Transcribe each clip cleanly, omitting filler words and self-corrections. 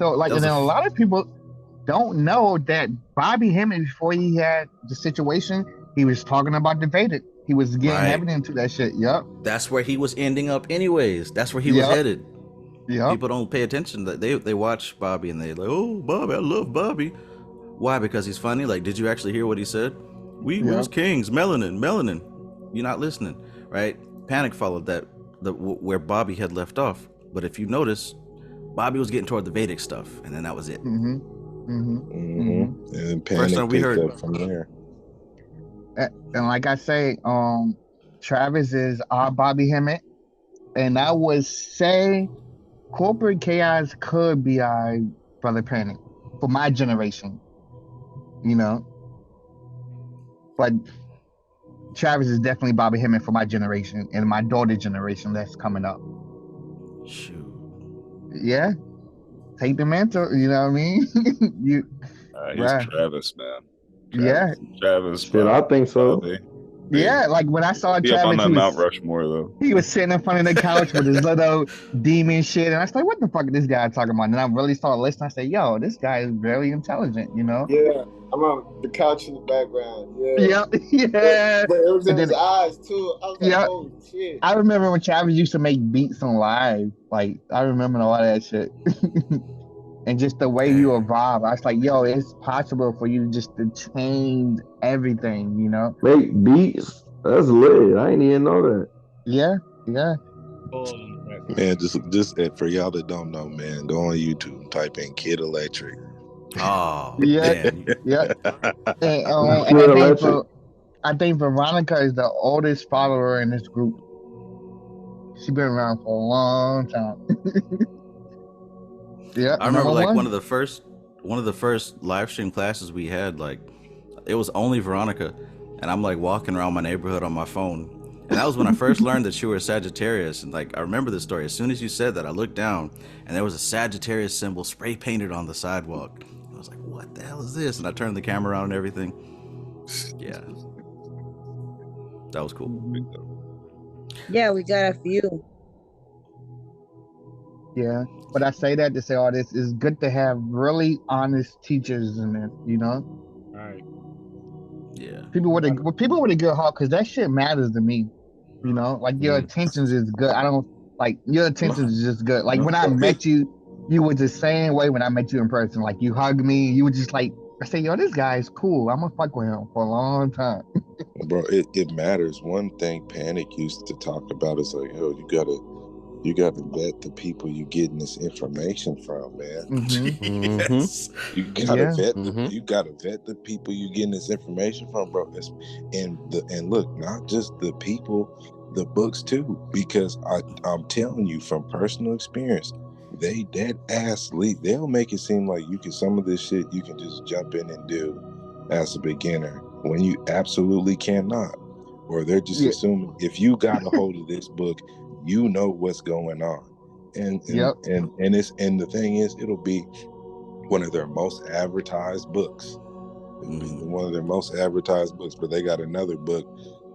So like, That and was then a a lot of people don't know that Bobby Hemming, before he had the situation, he was talking about the Vedic. He was getting right. heavy into that shit. Yep. That's where he was ending up, anyways. That's where he was Yep. headed. Yep. People don't pay attention. They watch Bobby and they like, oh, Bobby, I love Bobby. Why? Because he's funny. Like, did you actually hear what he said? We Yep. was kings, melanin. You're not listening, right? Panic followed that, where Bobby had left off. But if you notice, Bobby was getting toward the Vedic stuff, and then that was it. Mm-hmm. Mm-hmm. Mm-hmm. And First time Panic we picked heard. up from there. And like I say, Travis is our Bobby Hemmett, and I would say corporate chaos could be our Brother Panic for my generation, you know. But Travis is definitely Bobby Hemmett for my generation and my daughter's generation that's coming up. Shoot. Yeah, take the mantle. You know what I mean? He's Bruh. Travis, man. Yeah. Travis. Shit, I think so. Bobby. Yeah, like when I saw Be up on Travis, that Mount Rushmore though. he was sitting in front of the couch with his little demon shit, and I was like, "What the fuck is this guy talking about?" And then I really started listening. I said, "Yo, this guy is very intelligent," you know? Yeah, I'm on the couch in the background. Yep. Yeah. But it was in And then- his eyes too. I was like, Yep. "Oh shit!" I remember when Travis used to make beats on live. Like, I remember all that shit. And just the way you evolve, I was like, "Yo, it's possible for you just to change everything," you know? Make beats. That's lit. I ain't even know that. Yeah. Yeah. Man, just for y'all that don't know, man, go on YouTube and type in Kid Electric. Oh, Yeah. man. Yeah. And, Kid I think Veronica is the oldest follower in this group. She's been around for a long time. Yeah, I remember like one. one of the first live stream classes we had, like it was only Veronica, and I'm like walking around my neighborhood on my phone, and that was when I first learned that you were a Sagittarius. And like I remember this story. As soon as you said that, I looked down and there was a Sagittarius symbol spray painted on the sidewalk. I was like, what the hell is this? And I turned the camera on and everything. Yeah, that was cool. Yeah, we got a few. Yeah, but I say that to say all this is good to have really honest teachers in it, you know. Right. Yeah. People with a good heart, because that shit matters to me. You know, like your intentions is good. I don't like your intentions is just good. Like when I met you, you were the same way when I met you in person. Like you hugged me, you were just like, I say, yo, this guy is cool. I'm gonna fuck with him for a long time. Bro, it matters. One thing Panic used to talk about is like, yo, you gotta vet the people you getting this information from, man. Mm-hmm. Yes. You gotta vet. Mhm. You gotta vet the people you getting this information from, bro. And look, not just the people, the books too. Because I'm telling you from personal experience, they dead ass leak. They'll make it seem like some of this shit you can just jump in and do as a beginner when you absolutely cannot. Or they're just assuming if you got a hold of this book, you know what's going on. And the thing is, it'll be one of their most advertised books. One of their most advertised books, but they got another book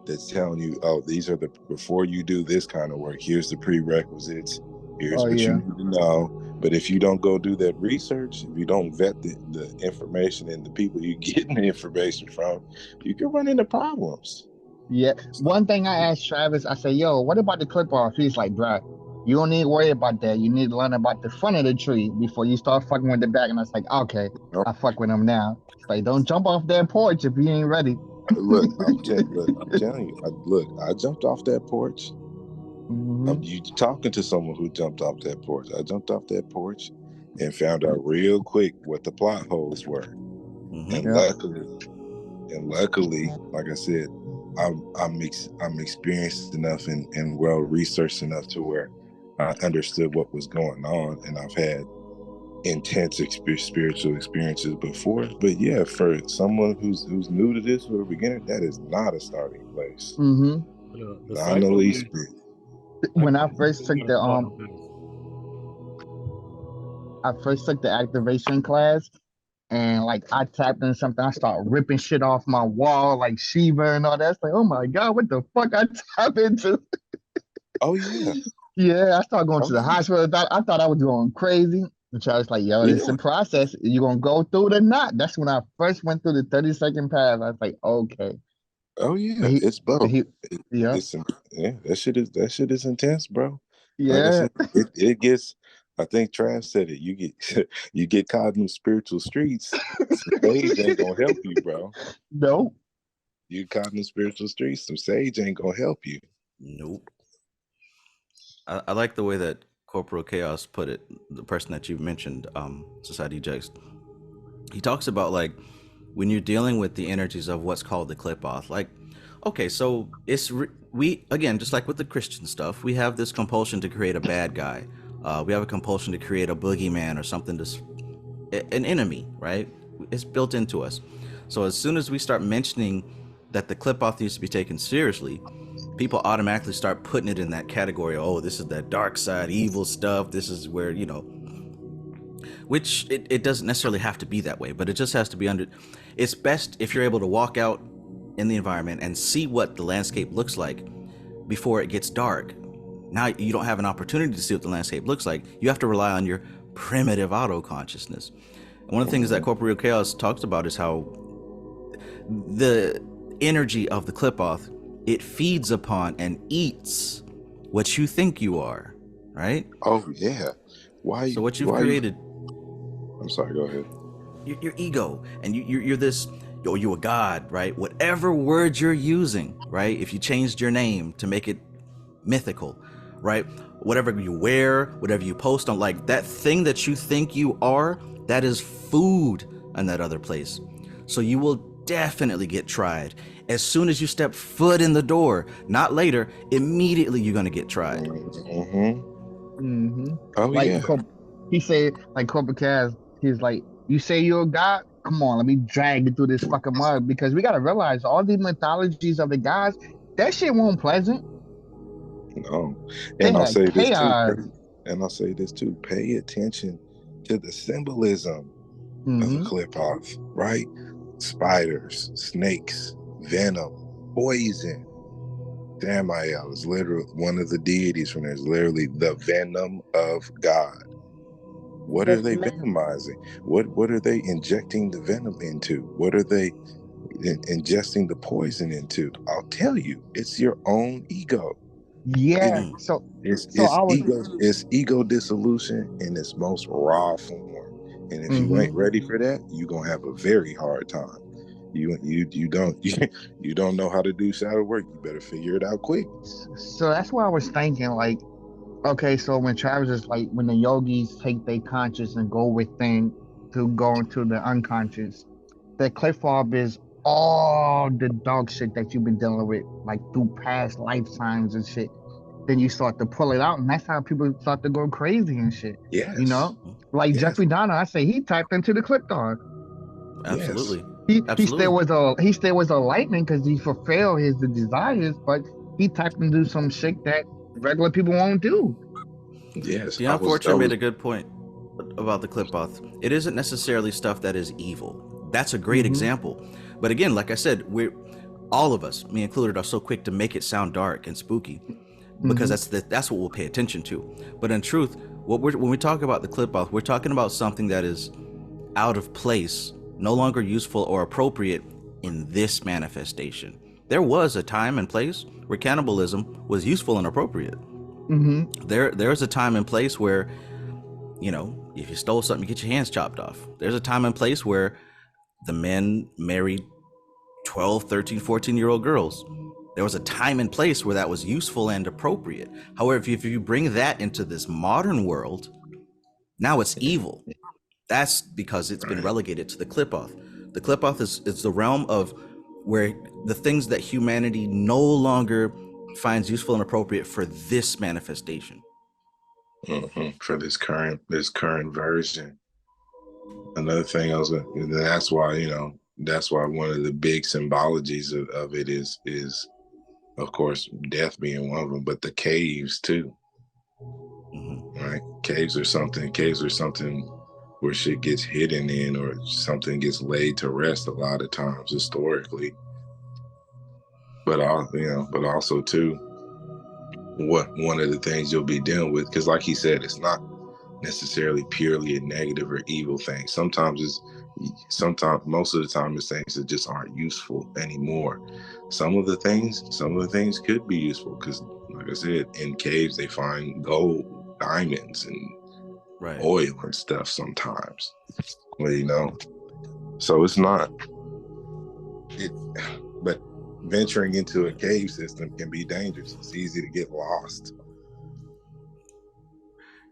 that's telling you, oh, these are before you do this kind of work, here's the prerequisites, here's what you need to know. But if you don't go do that research, if you don't vet the information and the people you getting the information from, you can run into problems. Yeah. One thing I asked Travis, I said, yo, what about the Qlippoth? He's like, bruh, you don't need to worry about that. You need to learn about the front of the tree before you start fucking with the back. And I was like, okay, I fuck with him now. It's like, don't jump off that porch if you ain't ready. Look, I'm telling you, I jumped off that porch. You talking to someone who jumped off that porch. I jumped off that porch and found out real quick what the plot holes were. And luckily, like I said, I'm experienced enough and well researched enough to where I understood what was going on, and I've had intense spiritual experiences before. But yeah, for someone who's new to this or a beginner, that is not a starting place. Not in the least bit. When I first took the activation class, and like I tapped in something, I start ripping shit off my wall like Shiva and all that. It's like, oh my god, what the fuck I tap into? Oh yeah. Yeah, I started going to the hospital. I thought I was going crazy. And Charles like, yo, Yeah. it's a process. You're gonna go through the knot. That's when I first went through the 30-second path. I was like, okay. Oh yeah, But he, it's bro. but he, It, yeah, yeah, that shit is intense, bro. Like I yeah. said, it gets. I think Trav said it. You get you get caught in them spiritual streets. Some sage ain't gonna help you, bro. No. You caught in the spiritual streets. Some sage ain't gonna help you. Nope. I like the way that Corporal Chaos put it, the person that you mentioned, Society Jex. He talks about like when you're dealing with the energies of what's called the Qlippoth, like, okay, so we again, just like with the Christian stuff, we have this compulsion to create a bad guy. We have a compulsion to create a boogeyman or something, an enemy, right? It's built into us. So as soon as we start mentioning that the Qlippoth needs to be taken seriously, people automatically start putting it in that category. Oh, this is that dark side, evil stuff. This is where, which it doesn't necessarily have to be that way, but it just has to be under. It's best if you're able to walk out in the environment and see what the landscape looks like before it gets dark. Now you don't have an opportunity to see what the landscape looks like. You have to rely on your primitive auto consciousness. And one of the things that Corporeal Chaos talks about is how the energy of the Qlippoth, it feeds upon and eats what you think you are, right? Oh yeah. Why? So what you've why created, I'm sorry. Go ahead. your ego, and you're this, you're a god, right? Whatever word you're using, right? If you changed your name to make it mythical, right? Whatever you wear, whatever you post on, like that thing that you think you are, that is food in that other place. So you will definitely get tried. As soon as you step foot in the door, not later, immediately you're going to get tried. Oh Like yeah. he said, like Corporate Cast, he's like, you say you're a god? Come on, let me drag you through this fucking mud, because we gotta realize all these mythologies of the gods, that shit wasn't pleasant. No. They And I'll had say this too. chaos. Pay attention to the symbolism of a Qlippoth, right? Spiders, snakes, venom, poison. Samael is literally one of the deities from there. Is literally the venom of God. What are they venomizing? What are they injecting the venom into? What are they ingesting the poison into? I'll tell you, it's your own ego. Yeah. It, So it's ego dissolution in its most raw form. And if you ain't ready for that, you're gonna have a very hard time. You don't know how to do shadow work. You better figure it out quick. So that's why I was thinking, like, okay, so when Travis is like, when the yogis take their conscious and go within to go into the unconscious, the Qlippoth is all the dog shit that you've been dealing with, like through past lifetimes and shit. Then you start to pull it out, and that's how people start to go crazy and shit. Yes. Like Yes. Jeffrey Dahmer, I say he tapped into the Qlippoth. Absolutely. He still was a lightning because he fulfilled his desires, but he tapped into some shit that regular people won't do. Yes. The Unfortunate made a good point about the Qlippoth. It isn't necessarily stuff that is evil. That's a great example. But again, like I said, all of us, me included, are so quick to make it sound dark and spooky because that's what we'll pay attention to. But in truth, when we talk about the Qlippoth, we're talking about something that is out of place, no longer useful or appropriate in this manifestation. There was a time and place where cannibalism was useful and appropriate. There's a time and place where, if you stole something, you get your hands chopped off. There's a time and place where the men married 12, 13, 14-year-old girls. There was a time and place where that was useful and appropriate. However, if you bring that into this modern world, now it's evil. That's because it's been relegated to the Qlippoth. The Qlippoth is the realm of where the things that humanity no longer finds useful and appropriate for this manifestation. For this current version. Another thing that's why one of the big symbologies of it is of course death being one of them, but the caves too. Right? Caves are something where shit gets hidden in, or something gets laid to rest a lot of times historically. But also too, what one of the things you'll be dealing with, because like he said, it's not necessarily purely a negative or evil thing. Sometimes most of the time it's things that just aren't useful anymore. Some of the things could be useful because, like I said, in caves they find gold, diamonds, and oil and stuff sometimes. Well, you know, so it's not it, but venturing into a cave system can be dangerous. It's easy to get lost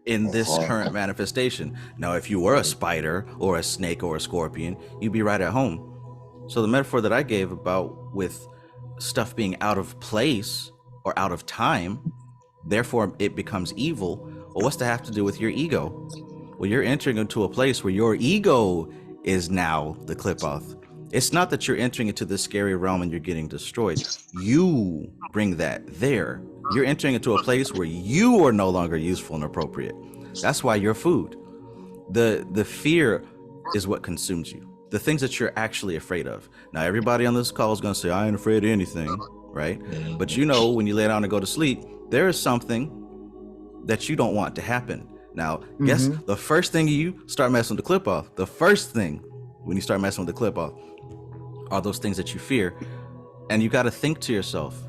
in this current manifestation. Now, if you were a spider or a snake or a scorpion, you'd be right at home. So the metaphor that I gave about with stuff being out of place or out of time, therefore it becomes evil. Well, what's that have to do with your ego? Well, you're entering into a place where your ego is now the Qlippoth. It's not that you're entering into this scary realm and you're getting destroyed. You bring that there. You're entering into a place where you are no longer useful and appropriate. That's why you're food. The fear is what consumes you. The things that you're actually afraid of. Now, everybody on this call is going to say, I ain't afraid of anything, right? But you know, when you lay down and go to sleep, there is something that you don't want to happen. Now, guess the first thing you start messing with the Qlippoth, the first thing when you start messing with the Qlippoth are those things that you fear. And you got to think to yourself,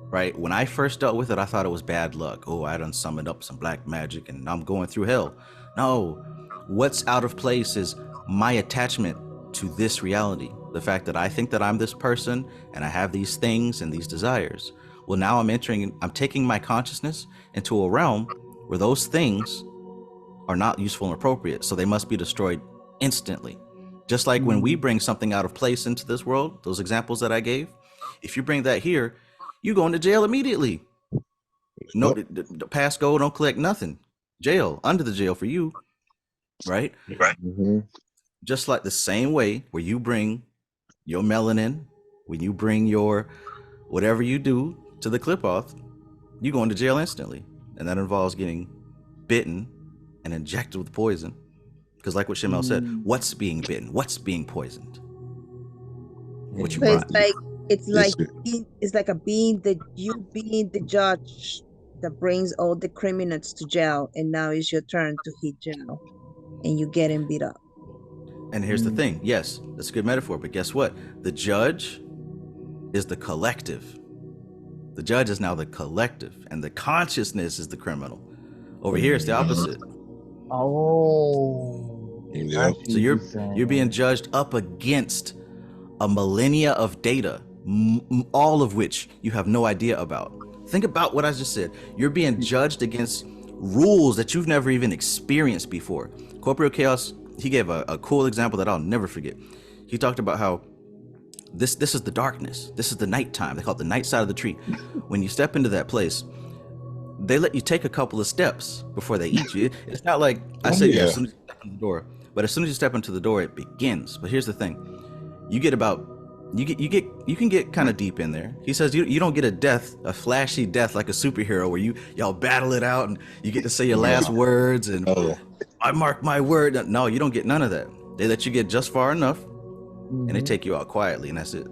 right? When I first dealt with it, I thought it was bad luck. Oh, I done summoned up some black magic and I'm going through hell. No, what's out of place is my attachment to this reality. The fact that I think that I'm this person and I have these things and these desires. Well, now I'm taking my consciousness into a realm where those things are not useful and appropriate. So they must be destroyed instantly. Just like when we bring something out of place into this world, those examples that I gave, if you bring that here, you go into jail immediately. No, pass go, don't collect nothing. Jail, under the jail for you, right? Just like the same way where you bring your melanin, when you bring your whatever you do to the Qlippoth, you go into jail instantly. And that involves getting bitten and injected with poison. Because like what Shemel said, what's being bitten? What's being poisoned? What you brought. It's like being the judge that brings all the criminals to jail, and now it's your turn to hit jail, and you getting beat up. And here's the thing. Yes, that's a good metaphor, but guess what? The judge is the collective. The judge is now the collective, and the consciousness is the criminal. Over here, it's the opposite. Oh, yeah. So you're being judged up against a millennia of data, all of which you have no idea about. Think about what I just said. You're being judged against rules that you've never even experienced before. Corporeal Chaos, he gave a cool example that I'll never forget. He talked about how this is the darkness. This is the nighttime. They call it the night side of the tree. When you step into that place, they let you take a couple of steps before they eat you. It's not like I said, as soon as you step in the door, but as soon as you step into the door, it begins. But here's the thing: you can get kind of deep in there. He says you don't get a flashy death like a superhero where y'all battle it out and you get to say your last words and I mark my word. No, you don't get none of that. They let you get just far enough and they take you out quietly, and that's it.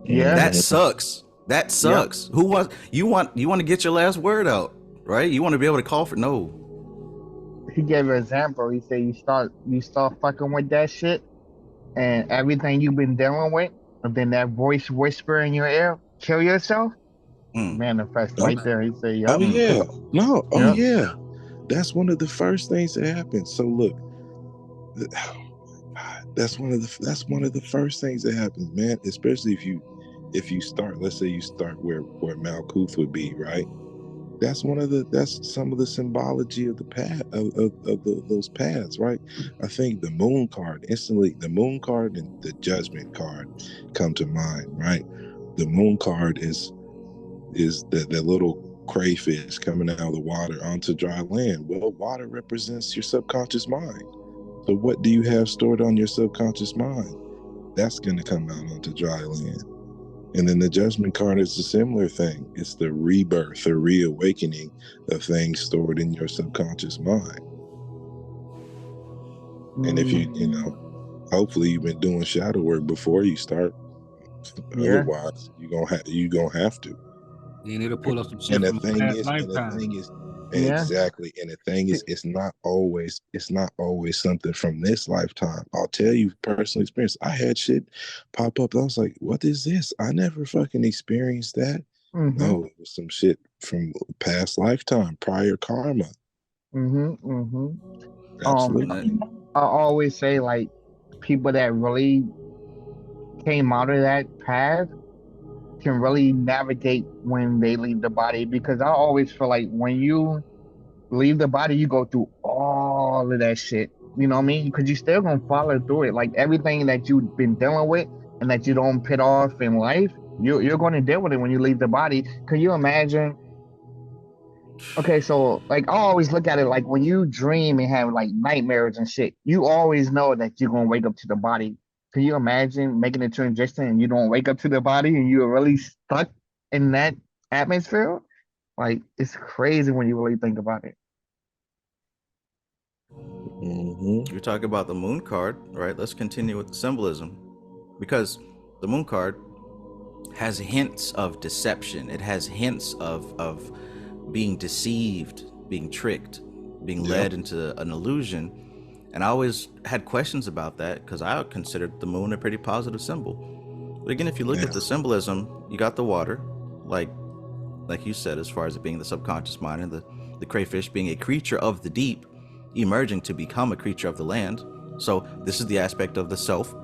Yeah, that sucks. That sucks. Yeah. You want to get your last word out, right? You want to be able to call for no. He gave an example. He said you start fucking with that shit and everything you've been dealing with, and then that voice whisper in your ear, kill yourself. Manifest right there. He said, "Oh yeah, no, oh yeah." That's one of the first things that happens. So look, that's one of the first things that happens, man. Especially if you start, let's say you start where Malkuth would be, right? That's some of the symbology of the path of those paths, right? I think the moon card and the judgment card come to mind, right? The moon card is that little crayfish coming out of the water onto dry land. Well, water represents your subconscious mind. So what do you have stored on your subconscious mind? That's going to come out onto dry land. And then the judgment card is a similar thing. It's the rebirth or reawakening of things stored in your subconscious mind. And if you hopefully you've been doing shadow work before you start. Otherwise, you're gonna have to. And it'll pull up some shit from past lifetime. Yeah. Exactly. And the thing is, it's not always something from this lifetime. I'll tell you personal experience. I had shit pop up. I was like, what is this? I never fucking experienced that. Mm-hmm. No, it was some shit from past lifetime, prior karma. Mm-hmm. Mm-hmm. Absolutely. I always say, like, people that really came out of that path can really navigate when they leave the body, because I always feel like when you leave the body, you go through all of that shit. You know what I mean? Because you still gonna follow through it. Like everything that you've been dealing with and that you don't put off in life, you're going to deal with it when you leave the body. Can you imagine? Okay, so like I always look at it like when you dream and have like nightmares and shit, you always know that you're gonna wake up to the body. Can you imagine making a transition and you don't wake up to the body and you're really stuck in that atmosphere? Like it's crazy when you really think about it. You're talking about the moon card, right? Let's continue with the symbolism, because the moon card has hints of deception. It has hints of being deceived, being tricked, being led into an illusion. And I always had questions about that because I considered the moon a pretty positive symbol. But again, if you look at the symbolism, you got the water, like you said, as far as it being the subconscious mind, and the crayfish being a creature of the deep, emerging to become a creature of the land. So this is the aspect of the self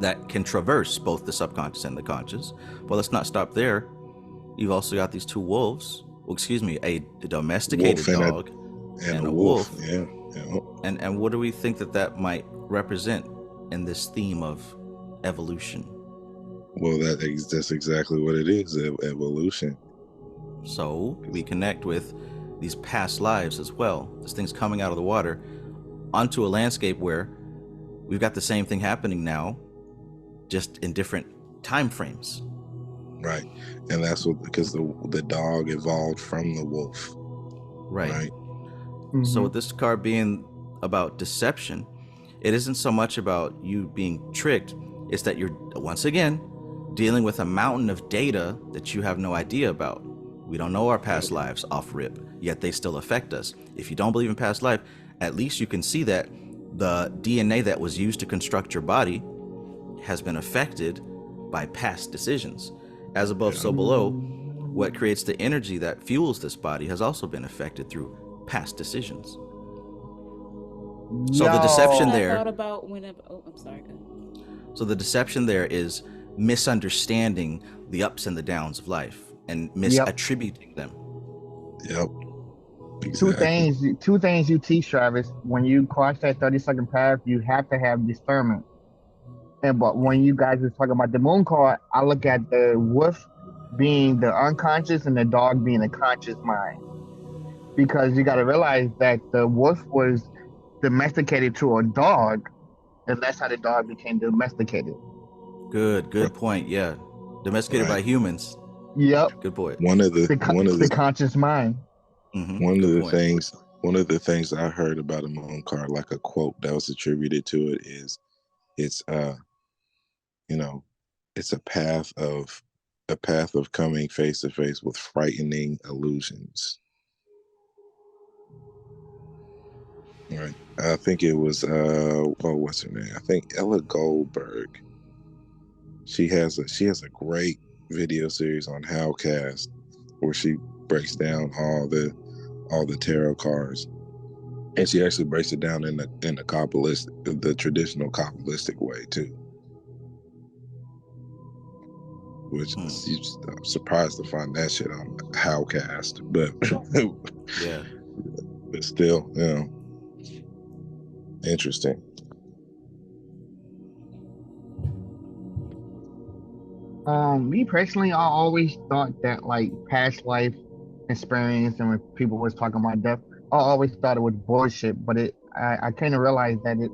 that can traverse both the subconscious and the conscious. But let's not stop there. You've also got these two wolves. Well, excuse me, a domesticated dog and a wolf. Yeah. And what do we think that might represent in this theme of evolution? Well, that's exactly what it is, evolution. So we connect with these past lives as well. This thing's coming out of the water onto a landscape where we've got the same thing happening now, just in different time frames. Right. And that's because the dog evolved from the wolf. Right. So with this card being about deception, it isn't so much about you being tricked. It's that you're, once again, dealing with a mountain of data that you have no idea about. We don't know our past lives off rip, yet they still affect us. If you don't believe in past life, at least you can see that the DNA that was used to construct your body has been affected by past decisions. As above, so below, what creates the energy that fuels this body has also been affected through past decisions. So the deception there. I thought about whenever. Oh, I'm sorry. Go ahead. So the deception there is misunderstanding the ups and the downs of life and misattributing them. Yep. Exactly. Two things you teach, Travis. When you cross that 30-second path, you have to have discernment. But when you guys are talking about the moon card, I look at the wolf being the unconscious and the dog being the conscious mind. Because you got to realize that the wolf was domesticated to a dog, and that's how the dog became domesticated. Good point. Yeah, domesticated by humans. Yep. Good point. One of the conscious mind. One of the things I heard about a moon card, like a quote that was attributed to it, is it's it's a path of coming face to face with frightening illusions. Right. I think it was what's her name? I think Ella Goldberg. She has a great video series on Howcast where she breaks down all the tarot cards, and she actually breaks it down in the Kabbalistic, the traditional Kabbalistic way too. Which I'm surprised to find that shit on Howcast, but yeah, but still, interesting. Me personally, I always thought that like past life experience, and when people was talking about death, I always thought it was bullshit. But I kind of realized that it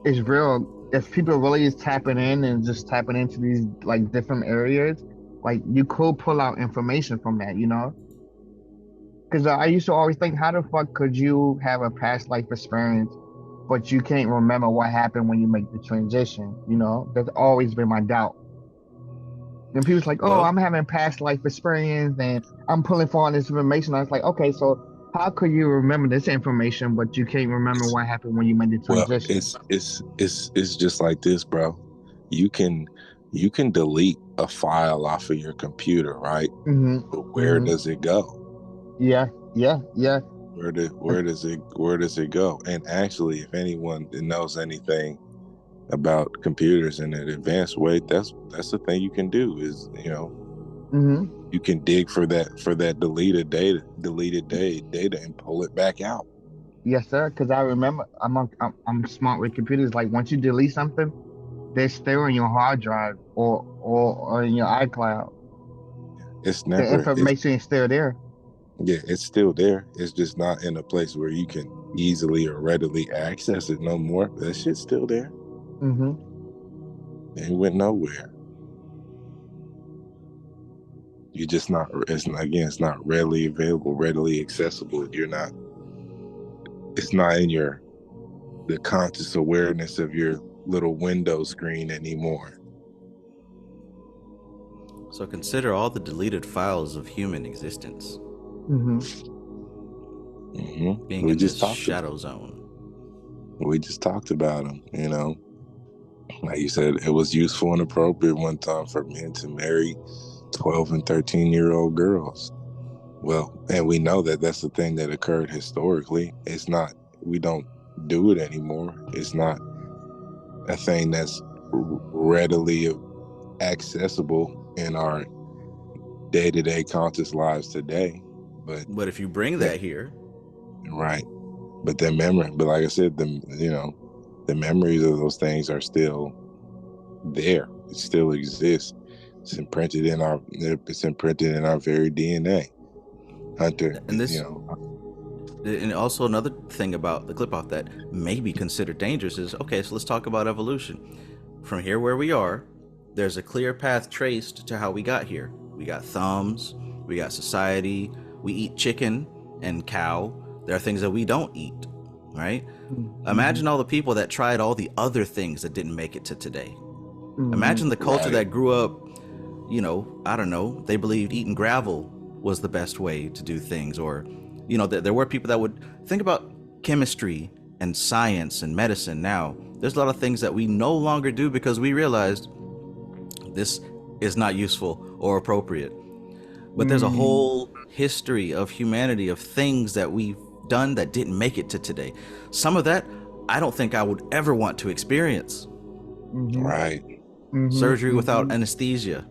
is real. If people really is tapping in and just tapping into these like different areas, like you could pull out information from that, Because I used to always think, how the fuck could you have a past life experience, but you can't remember what happened when you make the transition? That's always been my doubt. And people's like, I'm having past life experience and I'm pulling for all this information. I was like, okay, so How could you remember this information, but you can't remember what happened when you made the Well, transition? it's just like this, bro. You can delete a file off of your computer, right? But where does it go? Yeah. Where does it go? And actually, if anyone knows anything about computers in an advanced way, that's the thing you can do is, you can dig for that deleted data and pull it back out. Yes, sir. Because I remember I'm smart with computers. Like once you delete something, they're still in your hard drive or in your iCloud. The information is still there. Yeah, it's still there. It's just not in a place where you can easily or readily access it no more. That shit's still there. It went nowhere. You're just not. It's not readily available, readily accessible. It's not in the conscious awareness of your little window screen anymore. So consider all the deleted files of human existence. Being in this shadow zone. We just talked about them, Like you said, it was useful and appropriate one time for men to marry 12 and 13-year-old girls. Well, and we know that that's the thing that occurred historically. It's not, we don't do it anymore. It's not a thing that's readily accessible in our day-to-day conscious lives today. But if you bring that here, right? But like I said, the memories of those things are still there. It still exists. It's imprinted in our very DNA. Hunter, and also another thing about the Qlippoth that may be considered dangerous is, okay, so let's talk about evolution. From here where we are, there's a clear path traced to how we got here. We got thumbs, we got society, we eat chicken and cow. There are things that we don't eat, right? Imagine all the people that tried all the other things that didn't make it to today. Imagine the culture that grew up, I don't know, they believed eating gravel was the best way to do things. Or, there were people that would think about chemistry and science and medicine. Now, there's a lot of things that we no longer do because we realized this is not useful or appropriate. But there's a whole history of humanity, of things that we've done that didn't make it to today. Some of that, I don't think I would ever want to experience. Right. Surgery without anesthesia.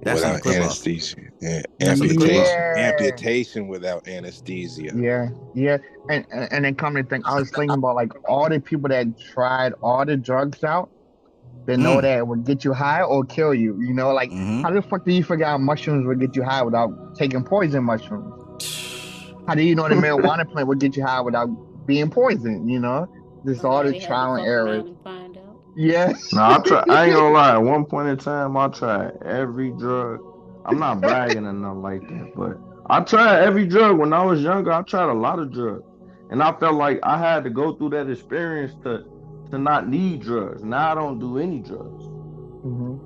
That's without anesthesia. Yeah. Amputation without anesthesia. Yeah. And then come to think, I was thinking about like all the people that tried all the drugs out. They know that it would get you high or kill you. Like how the fuck do you figure out mushrooms would get you high without taking poison mushrooms? How do you know the marijuana plant would get you high without being poisoned? Just all the trial and error. Yeah. No, I ain't gonna lie. At one point in time, I tried every drug. I'm not bragging or nothing like that, but I tried every drug when I was younger. I tried a lot of drugs, and I felt like I had to go through that experience to not need drugs. Now I don't do any drugs,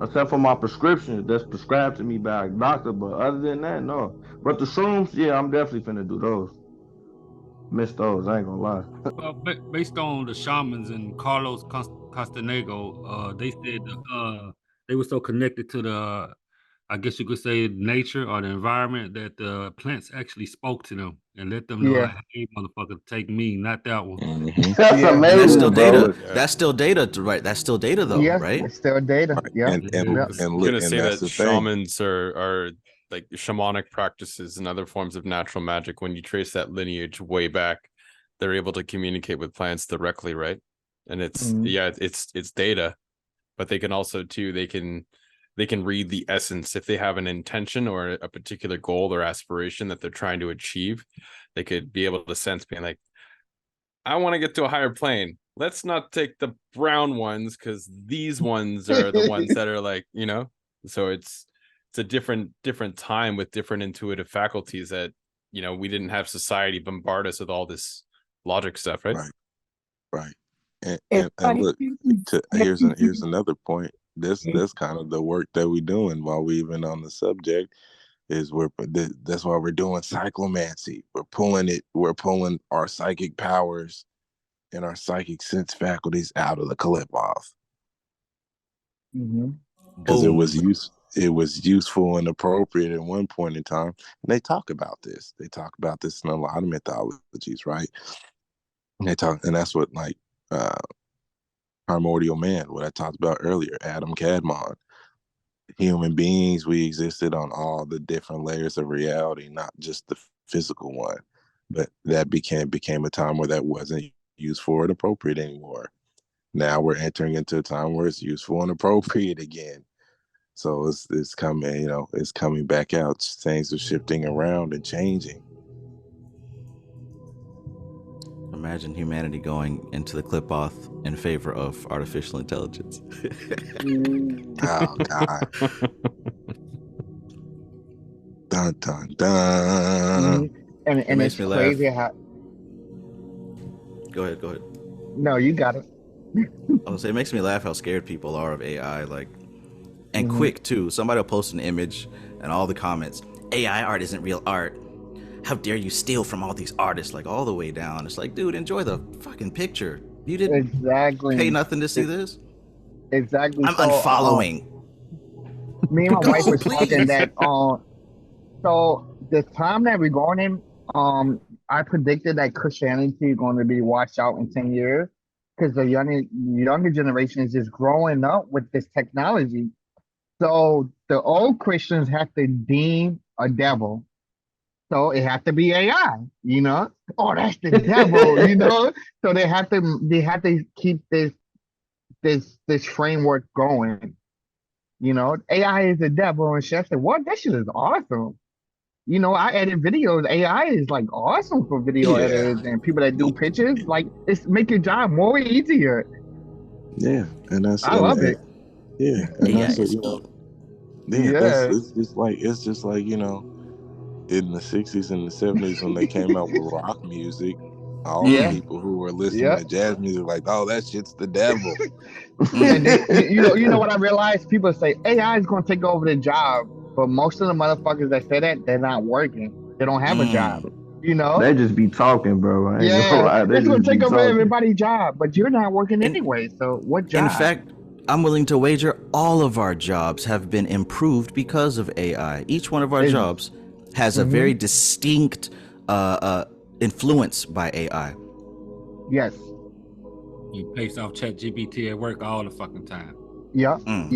except for my prescriptions that's prescribed to me by a doctor. But other than that, no. But the shrooms, yeah, I'm definitely finna do those. Miss those, I ain't gonna lie. Well, based on the shamans and Carlos Castanego, they said they were so connected to the, I guess you could say, nature or the environment that the plants actually spoke to them and let them know, like, hey, motherfucker, take me, not that one. That's amazing. That's still data. Bro. That's still data, right? That's still data, though, right? It's still data. Yeah. And look, gonna say that's that the thing. shamans are like shamanic practices and other forms of natural magic. When you trace that lineage way back, they're able to communicate with plants directly, right? And it's it's data, but they can also too they can read the essence. If they have an intention or a particular goal or aspiration that they're trying to achieve, they could be able to sense, being like, I want to get to a higher plane. Let's not take the brown ones because these ones are the ones that are like, so it's a different time with different intuitive faculties that, we didn't have society bombard us with all this logic stuff, right? Right. And look, here's another point. That's kind of the work that we're doing while we even on the subject. Is that's why we're doing cyclomancy. We're pulling our psychic powers and our psychic sense faculties out of the Qlippoth. Because it was useful and appropriate at one point in time. And they talk about this. They talk about this in a lot of mythologies, right? And that's what like primordial man, what I talked about earlier, Adam Kadmon. Human beings, we existed on all the different layers of reality, not just the physical one. But that became a time where that wasn't useful and appropriate anymore. Now we're entering into a time where it's useful and appropriate again. So it's coming, it's coming back out. Things are shifting around and changing. Imagine humanity going into the Qlippoth in favor of artificial intelligence. Oh God. Dun dun dun. And it's crazy how. Go ahead. No, you got it. I'll say it makes me laugh how scared people are of AI, and quick too. Somebody will post an image and all the comments, AI art isn't real art. How dare you steal from all these artists, all the way down. It's like, dude, enjoy the fucking picture. You didn't pay nothing to see this. Exactly. I'm unfollowing. Me and my wife were talking that so the time that we're going in, I predicted that Christianity is going to be washed out in 10 years because the younger generation is just growing up with this technology. So the old Christians have to deem a devil. So it has to be AI, Oh, that's the devil, So they have to keep this framework going. AI is the devil, and Chef said, "What? That shit is awesome." I edit videos. AI is awesome for video editors and people that do pictures. It's make your job more easier. Yeah, and I love it. Yeah, and AI that's is it's just like in the 60s and the 70s when they came out with rock music, all the people who were listening to jazz music oh, that shit's the devil. And then, you know what I realized? People say AI is going to take over the job, but most of the motherfuckers that say that, they're not working. They don't have a job. They just be talking, bro. I ain't gonna lie. That's going to take over everybody's job, but you're not working anyway. So what job? In fact, I'm willing to wager all of our jobs have been improved because of AI. Each one of our jobs has a very distinct influence by AI. Yes. You paste off ChatGPT at work all the fucking time. Yep. From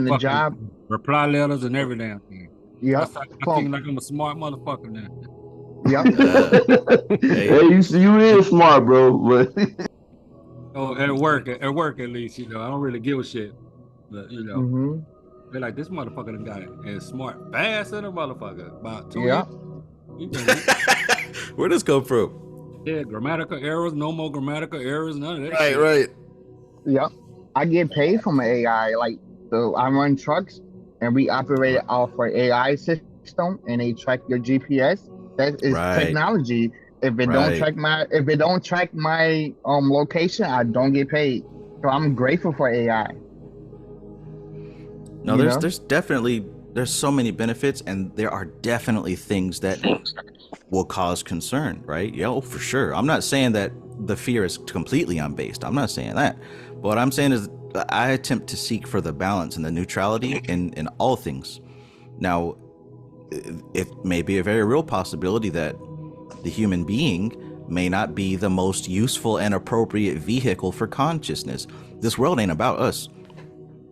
the job. Reply letters and every damn thing. Yep. I think like I'm a smart motherfucker now. Yep. Hey, you is smart, bro. But at work at least, I don't really give a shit. But they're like, this motherfucker done got it as smart fast than a motherfucker. About 2 years. Where does this come from? Yeah, grammatical errors, no more grammatical errors, none of that shit. Right. Yep. I get paid from AI. So I run trucks and we operate it off our AI system and they track your GPS. That is technology. If it don't track my location, I don't get paid. So I'm grateful for AI. No, there's so many benefits, and there are definitely things that will cause concern, right? Yeah, for sure. I'm not saying that the fear is completely unbased. I'm not saying that. But what I'm saying is I attempt to seek for the balance and the neutrality in all things. Now, it may be a very real possibility that the human being may not be the most useful and appropriate vehicle for consciousness. This world ain't about us.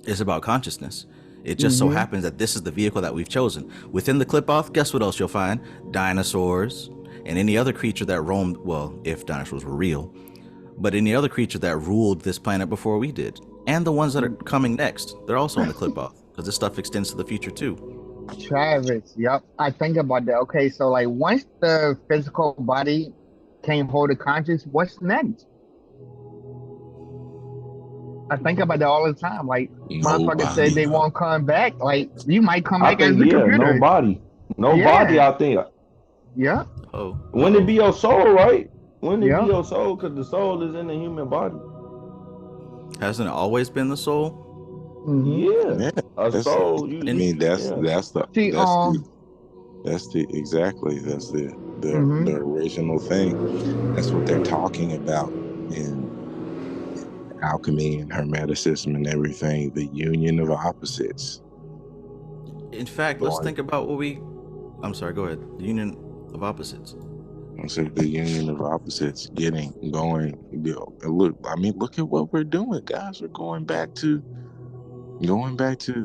It's about consciousness. It just so happens that this is the vehicle that we've chosen. Within the Qlippoth, guess what else you'll find? Dinosaurs and any other creature that roamed, well, if dinosaurs were real, but any other creature that ruled this planet before we did. And the ones that are coming next, they're also on the Qlippoth, because this stuff extends to the future too. Travis, yep. I think about that. Okay, so once the physical body can't hold a conscience, what's next? I think about that all the time. Motherfuckers say they won't come back. You might come back as the computer. Nobody out there. Yeah. When it be your soul, right? When it be your soul, because the soul is in the human body. Hasn't it always been the soul? Yeah, Yeah, a that's. soul. I You mean, that's yeah. See, the original thing. That's what they're talking about in alchemy and hermeticism and everything. The union of opposites. In fact, let's think about what we. I'm sorry. Go ahead. The union of opposites. So the union of opposites going. Look, I mean, look at what we're doing, guys. We're going back to,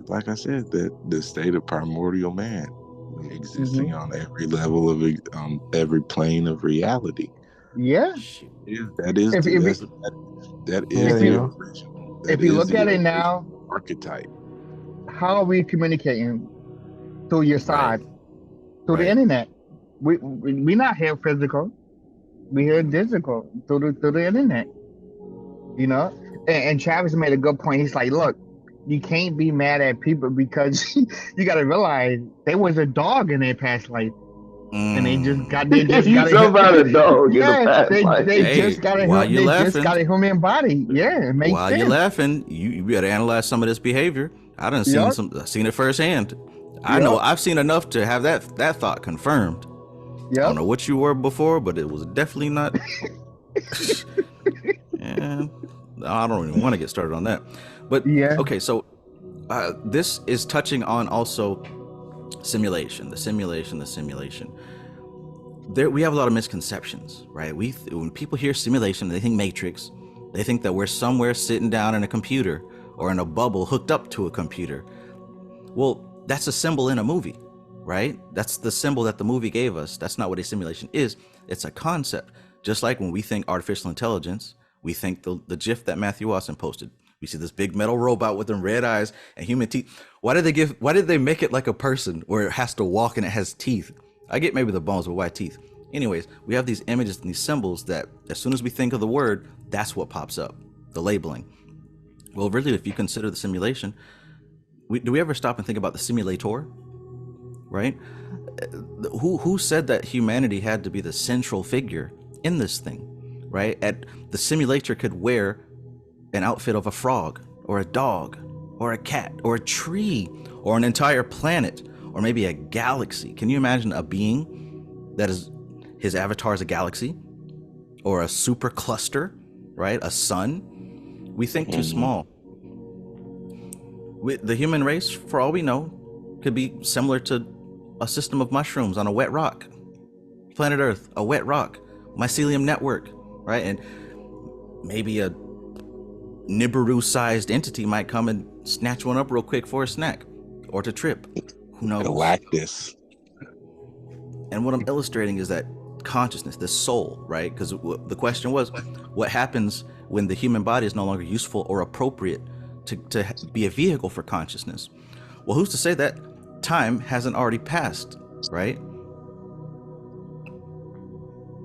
like I said, the state of primordial man, existing on every level of every plane of reality. Yeah. Yeah, that is If the if that is if the you original. if That you is look the at it original now, archetype. how are we communicating? Through your Right. side, through the internet. We not here physical. We here digital through the internet. You know, and Travis made a good point. He's like, look, you can't be mad at people because you got to realize there was a dog in their past life, and they just got You talking about a dog in the yeah, past life. they Hey, just got while you they just laughing, got a human body. Yeah, it makes while sense. you're laughing, you better analyze some of this behavior. I done seen seen it firsthand. I know I've seen enough to have that thought confirmed. I don't know what you were before, but it was definitely not. And I don't even want to get started on that. But okay, so this is touching on also simulation. There we have a lot of misconceptions, right? When people hear simulation, they think Matrix. They think that we're somewhere sitting down in a computer or in a bubble hooked up to a computer. Well, that's a symbol in a movie, right? That's the symbol that the movie gave us. That's not what a simulation is. It's a concept. Just like when we think artificial intelligence, we think the GIF that Matthew Watson posted. We see this big metal robot with them red eyes and human teeth. Why did they make it like a person where it has to walk and it has teeth? I get maybe the bones, but why teeth? Anyways, we have these images and these symbols that as soon as we think of the word, that's what pops up, the labeling. Well, really, if you consider the simulation, do we ever stop and think about the simulator, right? Who said that humanity had to be the central figure in this thing, right? The simulator could wear an outfit of a frog or a dog or a cat or a tree or an entire planet or maybe a galaxy. Can you imagine a being that is his avatar is a galaxy or a super cluster, right? A sun. We think too small. The human race, for all we know, could be similar to a system of mushrooms on a wet rock. Planet Earth, a wet rock, mycelium network, right? And maybe a Nibiru-sized entity might come and snatch one up real quick for a snack or to trip. Who knows? Galactus. And what I'm illustrating is that consciousness, the soul, right? Because the question was, what happens when the human body is no longer useful or appropriate to be a vehicle for consciousness? Well, who's to say that time hasn't already passed, right?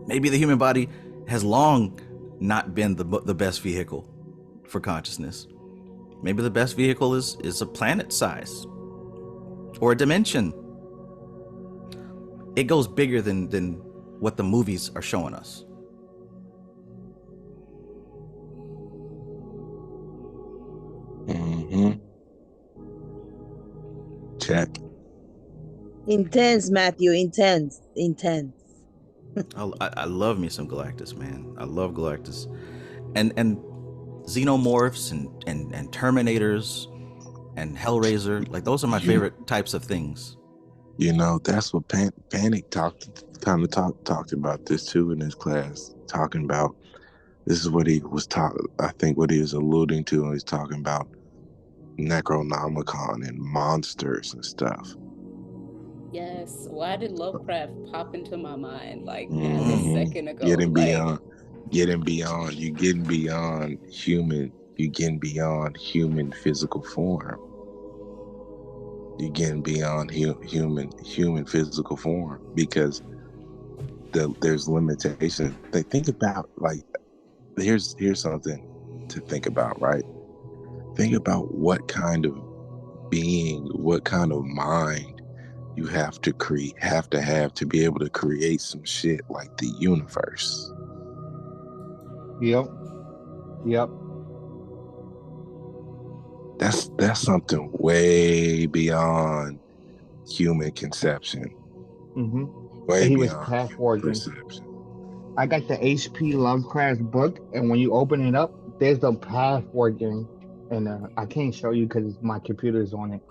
Maybe the human body has long not been the best vehicle for consciousness. Maybe the best vehicle is a planet size or a dimension. It goes bigger than what the movies are showing us. Check. Intense, Matthew. Intense. I love me some Galactus, man. I love Galactus, and xenomorphs and Terminators and Hellraiser. Like those are my favorite types of things. You know, that's what Panic talked about this too in his class, talking about this is what he was I think what he was alluding to when he's talking about Necronomicon and monsters and stuff. Yes. Why did Lovecraft pop into my mind like a second ago? Getting beyond. You're getting beyond human. You're getting beyond human physical form. You're getting beyond human physical form because there's limitations. Think about like here's something to think about, right? Think about what kind of being, what kind of mind you have to have to be able to create some shit like the universe. Yep. That's something way beyond human conception. Way He was beyond past human working. perception. I got the H.P. Lovecraft book, and when you open it up, there's the path working, and I can't show you because my computer's on it.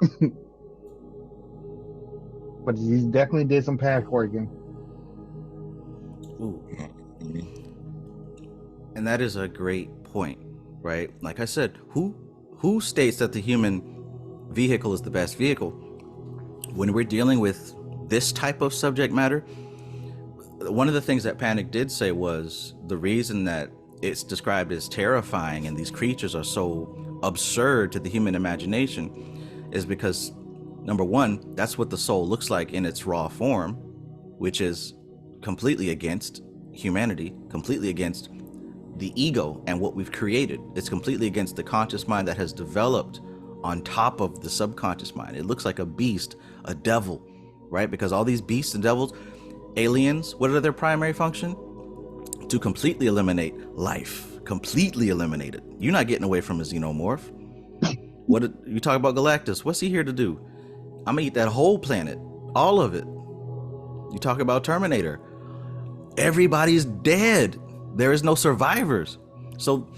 But he definitely did some path working. Ooh. And that is a great point, right? Like I said, who states that the human vehicle is the best vehicle? When we're dealing with this type of subject matter, one of the things that Panic did say was the reason that it's described as terrifying and these creatures are so absurd to the human imagination is because, number one, that's what the soul looks like in its raw form, which is completely against humanity, completely against the ego and what we've created. It's completely against the conscious mind that has developed on top of the subconscious mind. It looks like a beast, a devil, right? Because all these beasts and devils, aliens, what are their primary function? To completely eliminate life, completely eliminate it. You're not getting away from a xenomorph. What you talk about Galactus? What's he here to do? I'm gonna eat that whole planet, all of it. You talk about Terminator. Everybody's dead. There is no survivors. So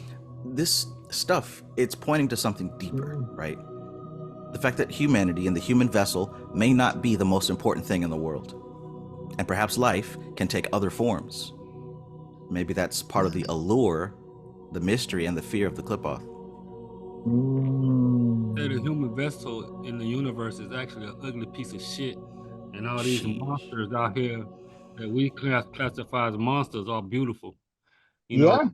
this stuff, it's pointing to something deeper, right? The fact that humanity and the human vessel may not be the most important thing in the world. And perhaps life can take other forms. Maybe that's part of the allure, the mystery, and the fear of the Qlippoth. That the human vessel in the universe is actually an ugly piece of shit. And all these monsters out here that we classify as monsters are beautiful. You know,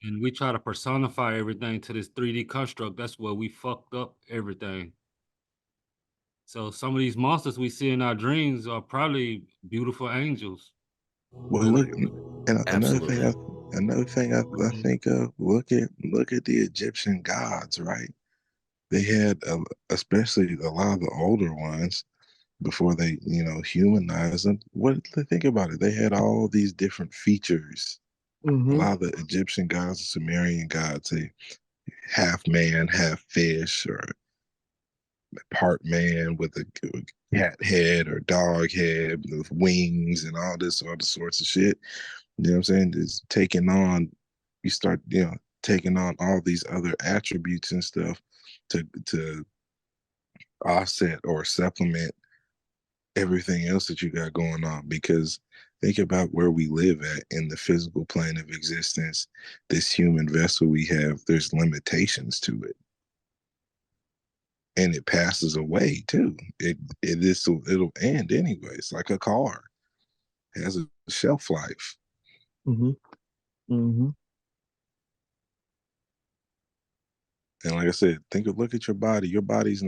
and we try to personify everything to this 3D construct. That's where we fucked up everything. So some of these monsters we see in our dreams are probably beautiful angels. Well, look, and another thing I think of, look at the Egyptian gods, right? They had, especially a lot of the older ones, before they, humanized them. Think about it. They had all these different features. A lot of the Egyptian gods, the Sumerian gods, they half man, half fish, or part man with a cat head or dog head with wings and all this other sorts of shit. You know what I'm saying? Just taking on, you start, taking on all these other attributes and stuff to offset or supplement everything else that you got going on. Because think about where we live at in the physical plane of existence. This human vessel we have, there's limitations to it. And it passes away too. It'll end anyway. It's like a car. It has a shelf life. And like I said, look at your body. Your body's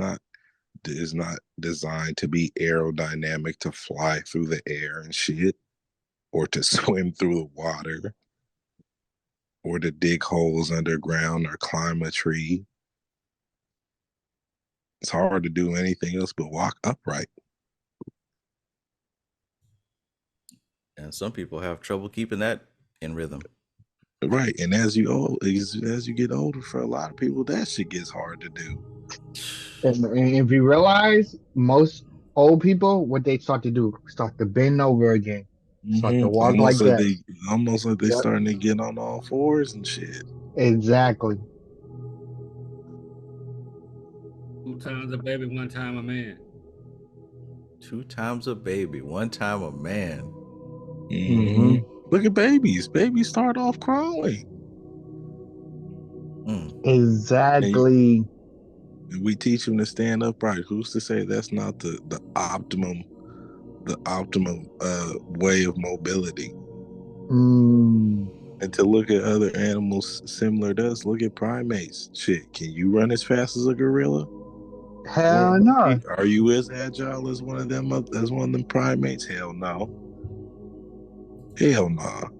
is not designed to be aerodynamic, to fly through the air and shit, or to swim through the water, or to dig holes underground or climb a tree. It's hard to do anything else but walk upright. And some people have trouble keeping that in rhythm. Right. And as you get older, for a lot of people, that shit gets hard to do. And if you realize, most old people, what they start to do, start to bend over again, start to walk almost like that. Almost like they starting to get on all fours and shit. Exactly. 2 times a baby, 1 time a man. 2 times a baby, 1 time a man. Look at babies. Babies start off crawling. Exactly. And we teach them to stand upright. Who's to say that's not the optimum way of mobility? And to look at other animals similar to us, look at primates. Shit, can you run as fast as a gorilla? Hell no. Are you as agile as one of them primates? Hell no. Hell no.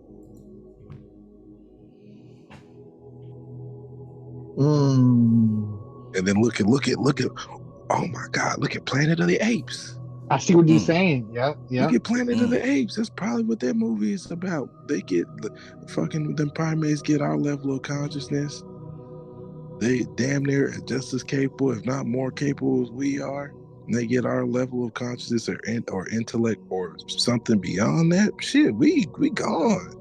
And then look at oh my God, look at Planet of the Apes. I see what you're saying. Yeah. Look at Planet of the Apes. That's probably what that movie is about. They get them primates get our level of consciousness. they damn near just as capable, if not more capable as we are. And they get our level of consciousness or intellect or something beyond that. Shit, we gone.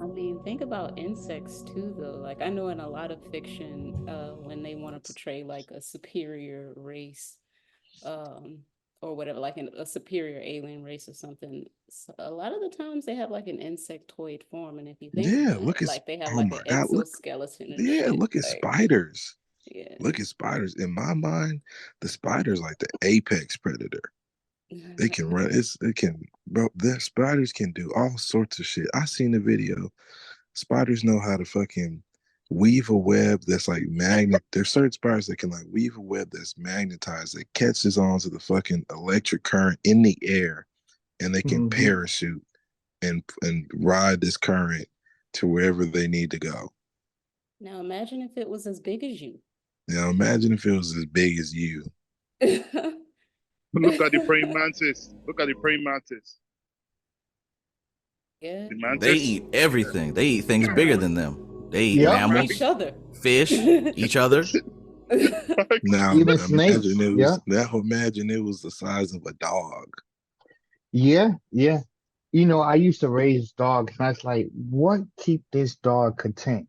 I mean, think about insects too, though. Like I know in a lot of fiction, when they want to portray like a superior race, or whatever, like a superior alien race or something, so a lot of the times they have like an insectoid form, and if you think about Look it, at like they have oh like my an God, exoskeleton and shit. look at Like, spiders. yeah. Look at spiders. In my mind, the spider's like the apex predator. They can run. Bro. The spiders can do all sorts of shit. I seen the video. Spiders know how to fucking weave a web that's like magnet. There's certain spiders that can like weave a web that's magnetized that catches onto the fucking electric current in the air, and they can parachute and ride this current to wherever they need to go. Now imagine if it was as big as you. Now imagine if it was as big as you. Look at the praying mantis. Look at the praying mantis. Yeah. The mantis. They eat everything. They eat things bigger than them. They eat mammals, each other, fish, each other. Now Even snakes. Imagine it was the size of a dog. Yeah. You know, I used to raise dogs, and I was like, what keep this dog content?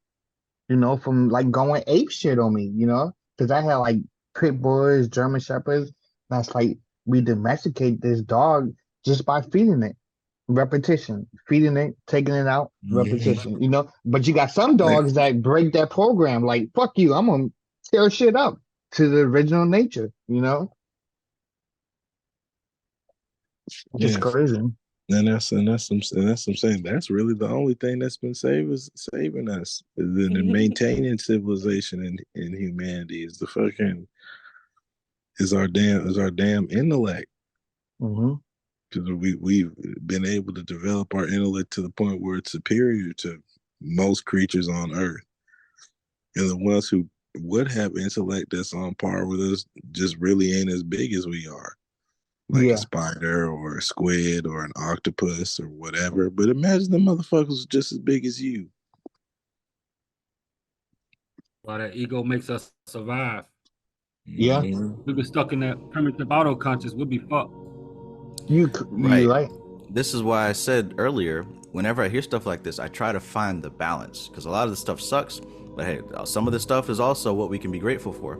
You know, from like going ape shit on me, you know? Because I had like pit bulls, German shepherds. That's like, we domesticate this dog just by feeding it. Repetition. Feeding it, taking it out, repetition. You know? But you got some dogs that break that program. Like, fuck you, I'm going to tear shit up to the original nature, you know? Just crazy. And that's what I'm saying. That's really the only thing that's been saving us, and maintaining civilization and humanity is our damn intellect. Because we've been able to develop our intellect to the point where it's superior to most creatures on Earth, and the ones who would have intellect that's on par with us just really ain't as big as we are. Like a spider or a squid or an octopus or whatever. But imagine the motherfuckers just as big as you. Well, that ego makes us survive. Yeah. We get stuck in that primitive auto-conscious, we'll be fucked. Right. This is why I said earlier, whenever I hear stuff like this, I try to find the balance. Because a lot of the stuff sucks, but hey, some of the stuff is also what we can be grateful for.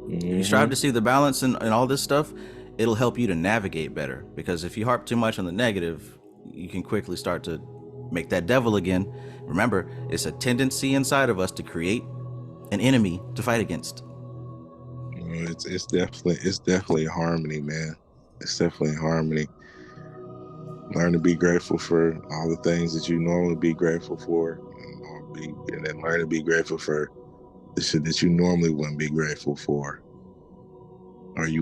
If you strive to see the balance in all this stuff, it'll help you to navigate better, because if you harp too much on the negative, you can quickly start to make that devil again. Remember, it's a tendency inside of us to create an enemy to fight against. It's definitely harmony, man. It's definitely harmony. Learn to be grateful for all the things that you normally be grateful for, and then learn to be grateful for the shit that you normally wouldn't be grateful for. Or shit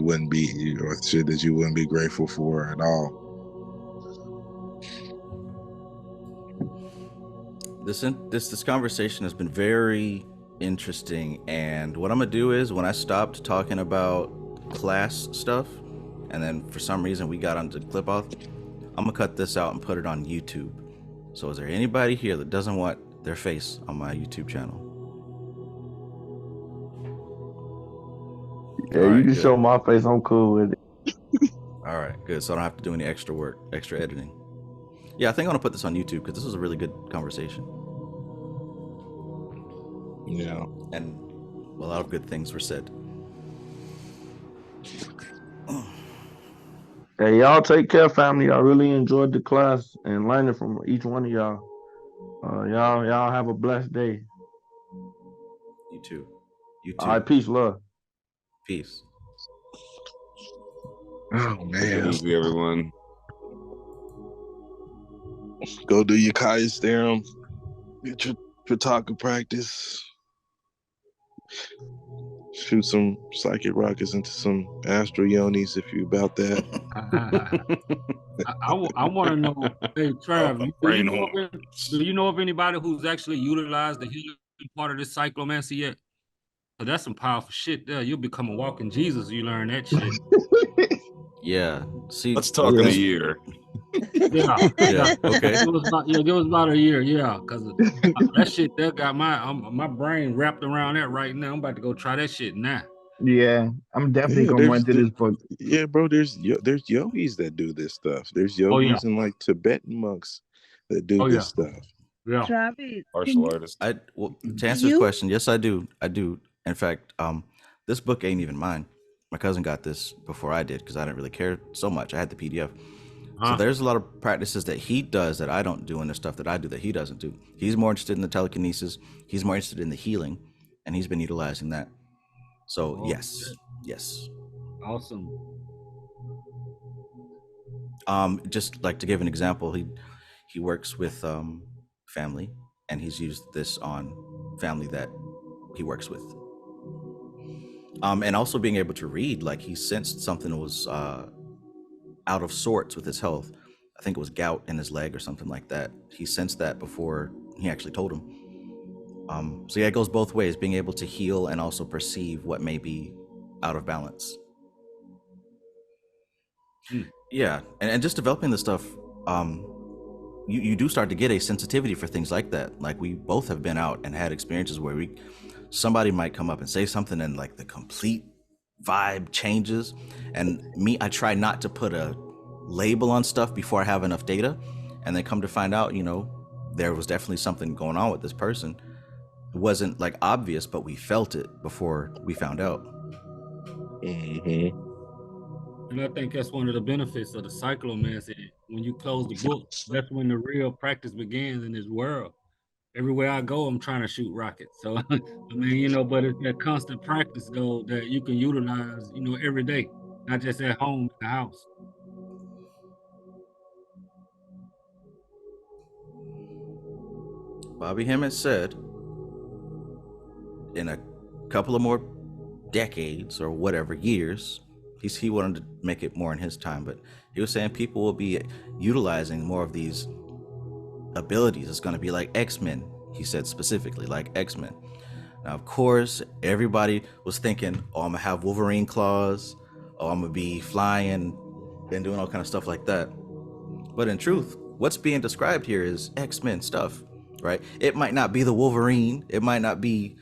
that you wouldn't be grateful for at all. This conversation has been very interesting, and what I'm gonna do is, when I stopped talking about class stuff, and then for some reason we got onto Qlippoth, I'm gonna cut this out and put it on YouTube. So is there anybody here that doesn't want their face on my YouTube channel? Yeah, you can show my face. I'm cool with it. All right, good. So I don't have to do any extra editing. Yeah, I think I'm gonna put this on YouTube because this was a really good conversation. Yeah, and a lot of good things were said. Hey, y'all take care, family. I really enjoyed the class and learning from each one of y'all. Y'all have a blessed day. You too. All right, peace, love. Peace. Oh man, take it easy, everyone. Go do your Kai's theorem. Get your Pitaka practice. Shoot some psychic rockets into some astral yonis if you about that. I want to know, hey Trav, do you know of anybody who's actually utilized the healing part of this cyclomancy yet? So that's some powerful shit there. You'll become a walking Jesus. You learn that shit. Yeah. See, let's talk in a year. Yeah, Yeah. Okay. it was about a year. Yeah, because that shit that got my brain wrapped around that right now. I'm about to go try that shit now. Yeah, I'm definitely Yeah, gonna run through this book. yeah, bro. There's yogis that do this stuff. There's Oh yeah, yogis and like Tibetan monks that do oh this yeah, stuff. yeah. Travis, Martial artist. To answer his you question, yes, I do. I do. In fact, this book ain't even mine. My cousin got this before I did because I didn't really care so much. I had the PDF. So Huh? there's a lot of practices that he does that I don't do, and there's stuff that I do that he doesn't do. He's more interested in the telekinesis. He's more interested in the healing, and he's been utilizing that. So Oh, yes, shit. yes. Awesome. Just like to give an example, he works with family, and he's used this on family that he works with. And also being able to read, like he sensed something was out of sorts with his health. I think it was gout in his leg or something like that. He sensed that before he actually told him. So yeah, it goes both ways, being able to heal and also perceive what may be out of balance. Yeah, and just developing the stuff, you do start to get a sensitivity for things like that. Like we both have been out and had experiences where somebody might come up and say something and like the complete vibe changes. And me, I try not to put a label on stuff before I have enough data, and then come to find out, there was definitely something going on with this person. It wasn't like obvious, but we felt it before we found out. Mm-hmm. And I think that's one of the benefits of the Cyclomancy. When you close the book, that's when the real practice begins in this world. Everywhere I go, I'm trying to shoot rockets. So, I mean, but it's that constant practice, though, that you can utilize, every day, not just at home, in the house. Bobby Hemmett said in a couple of more decades or whatever years, he wanted to make it more in his time, but he was saying people will be utilizing more of these abilities. It's going to be like X-Men, he said specifically, like X-Men. Now, of course, everybody was thinking, oh, I'm going to have Wolverine claws, oh, I'm going to be flying and doing all kind of stuff like that. But in truth, what's being described here is X-Men stuff, right? It might not be the Wolverine, it might not be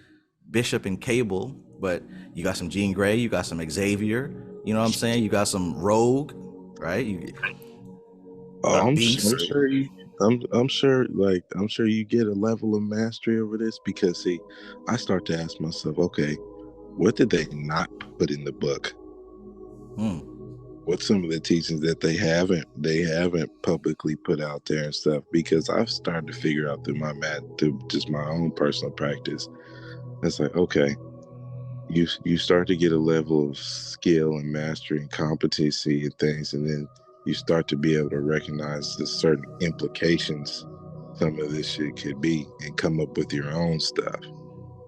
Bishop and Cable, but you got some Jean Grey, you got some Xavier, you know what I'm saying? You got some Rogue, right? I'm Beast. sure I'm sure you get a level of mastery over this, because see, I start to ask myself, okay, what did they not put in the book? What's some of the teachings that they haven't publicly put out there and stuff? Because I've started to figure out through just my own personal practice. It's like, okay, you start to get a level of skill and mastery and competency and things, and then you start to be able to recognize the certain implications some of this shit could be, and come up with your own stuff.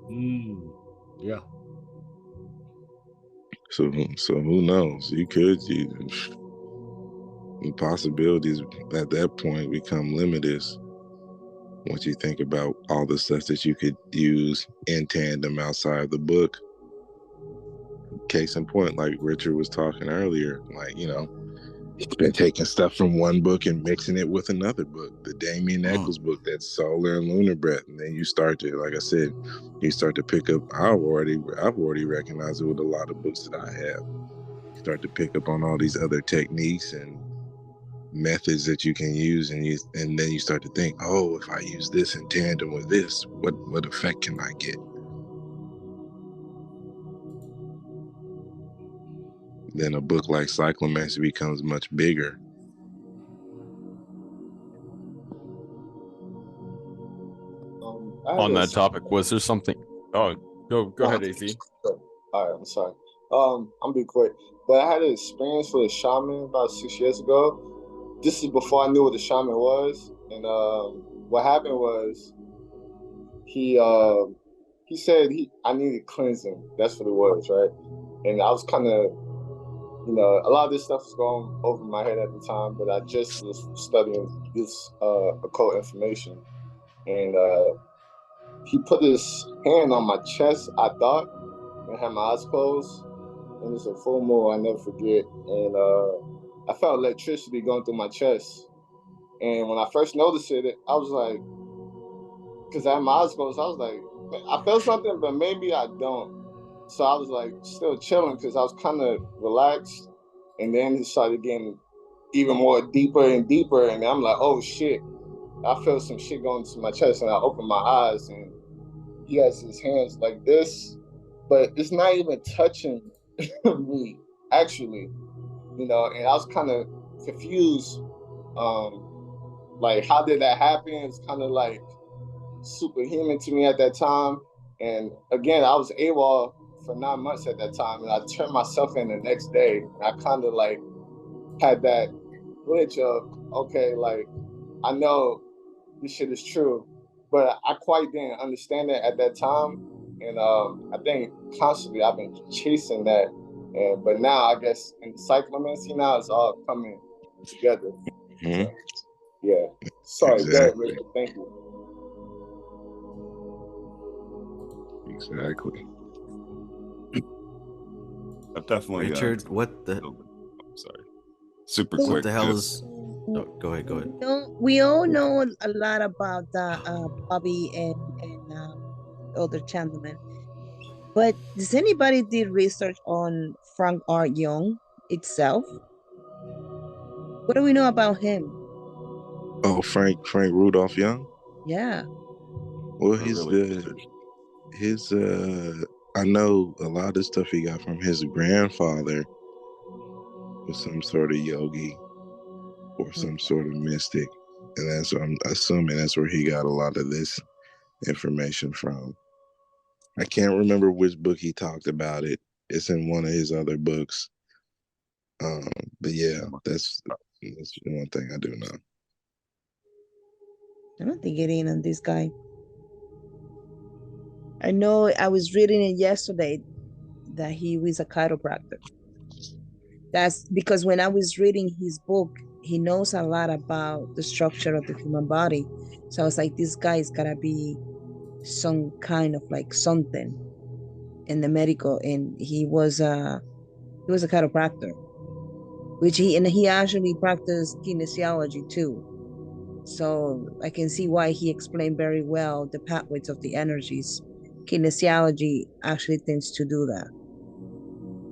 Yeah. So who knows? The possibilities at that point become limitless once you think about all the stuff that you could use in tandem outside the book. Case in point, like Richard was talking earlier, like, he's been taking stuff from one book and mixing it with another book, the Damien Eccles book, that's Solar and Lunar Breath, and then you start to, like I said, you start to pick up. I've already recognized it with a lot of books that I have. You start to pick up on all these other techniques and methods that you can use, and then you start to think, oh, if I use this in tandem with this, what effect can I get? Then a book like Cyclomancy becomes much bigger. On that topic, was there something? Oh, go ahead, AZ. All right, I'm sorry. I'm gonna be quick, but I had an experience with a shaman about 6 years ago. This is before I knew what a shaman was, and what happened was he said I needed cleansing. That's what it was, right? And I was kind of, a lot of this stuff was going over my head at the time, but I just was studying this occult information, and he put his hand on my chest, I thought, and had my eyes closed, and it's a full moon, I never forget, and I felt electricity going through my chest, And when I first noticed it, I was like, because I had my eyes closed, I was like, I felt something, but maybe I don't. So I was like still chilling because I was kind of relaxed. And then it started getting even more deeper and deeper. And I'm like, oh shit. I felt some shit going to my chest, and I opened my eyes, and he has his hands like this, but it's not even touching me, actually, and I was kind of confused. Like, how did that happen? It's kind of like superhuman to me at that time. And again, I was AWOL for 9 months at that time, and I turned myself in the next day. And I kind of like had that glitch of, okay, like, I know this shit is true, but I quite didn't understand it at that time. And I think constantly I've been chasing that. But now I guess in the Cyclomancy now it's all coming together. So, yeah. Sorry, exactly. Richard. Thank you. Exactly. I've definitely Richard, what the? Sorry. Super what quick. The hell is? Oh, go ahead. We all know a lot about Bobby and other gentlemen, but does anybody did research on Frank R. Young itself? What do we know about him? Oh, Frank Rudolph Young? Yeah. Well, I know a lot of stuff he got from his grandfather was some sort of yogi or some sort of mystic. And that's what I'm assuming that's where he got a lot of this information from. I can't remember which book he talked about it. It's in one of his other books. But yeah, that's one thing I do know. I don't think getting on this guy. I know I was reading it yesterday that he was a chiropractor. That's because when I was reading his book, he knows a lot about the structure of the human body. So I was like, this guy's gotta be some kind of like something in the medical, and he was a chiropractor, which he actually practiced kinesiology too. So I can see why he explained very well the pathways of the energies. Kinesiology actually tends to do that.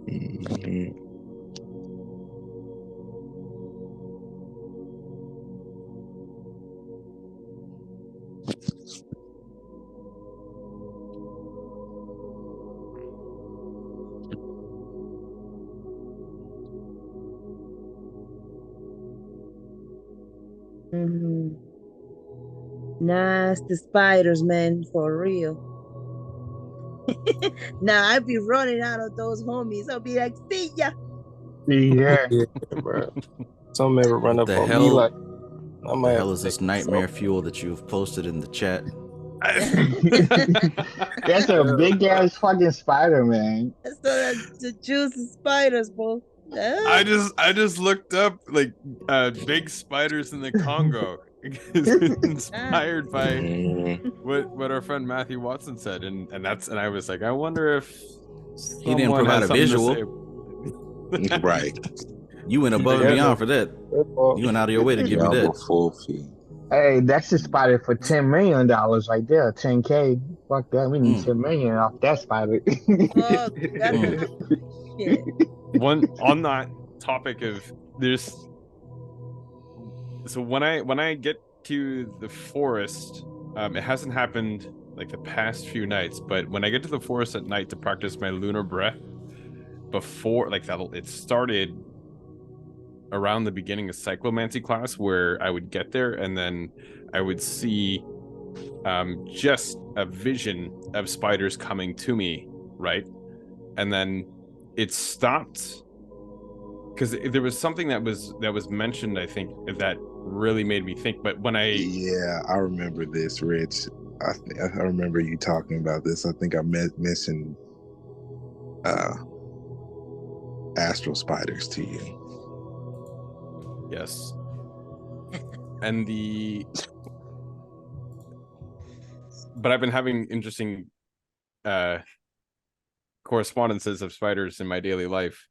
Mm-hmm. Mm-hmm. Nasty spiders, man, for real. Now I'd be running out of those homies. I'll be like, see ya. Yeah. Yeah, bro. Some ever run up on me like, I might the have hell to is this take nightmare fuel that you've posted in the chat? That's a big ass fucking spider, man. So that's the juicy spiders, bro. I just looked up like big spiders in the Congo, inspired by what our friend Matthew Watson said, and I was like, I wonder if he didn't provide a visual. Right. You went above and beyond for that. You went out of your way to give me that. Full fee. Hey, that's a spider for $10 million right there. 10K. Fuck that. We need 10 million off that spider. Oh, that's shit. One on that topic of there's so when I get to the forest, it hasn't happened like the past few nights, but when I get to the forest at night to practice my lunar breath, before like that, it started around the beginning of Cyclomancy class, where I would get there and then I would see just a vision of spiders coming to me, right? And then it stopped because there was something that was mentioned, I think, that really made me think. But when I remember this, Rich. I remember you talking about this. I think I mentioned astral spiders to you. Yes. And but I've been having interesting correspondences of spiders in my daily life.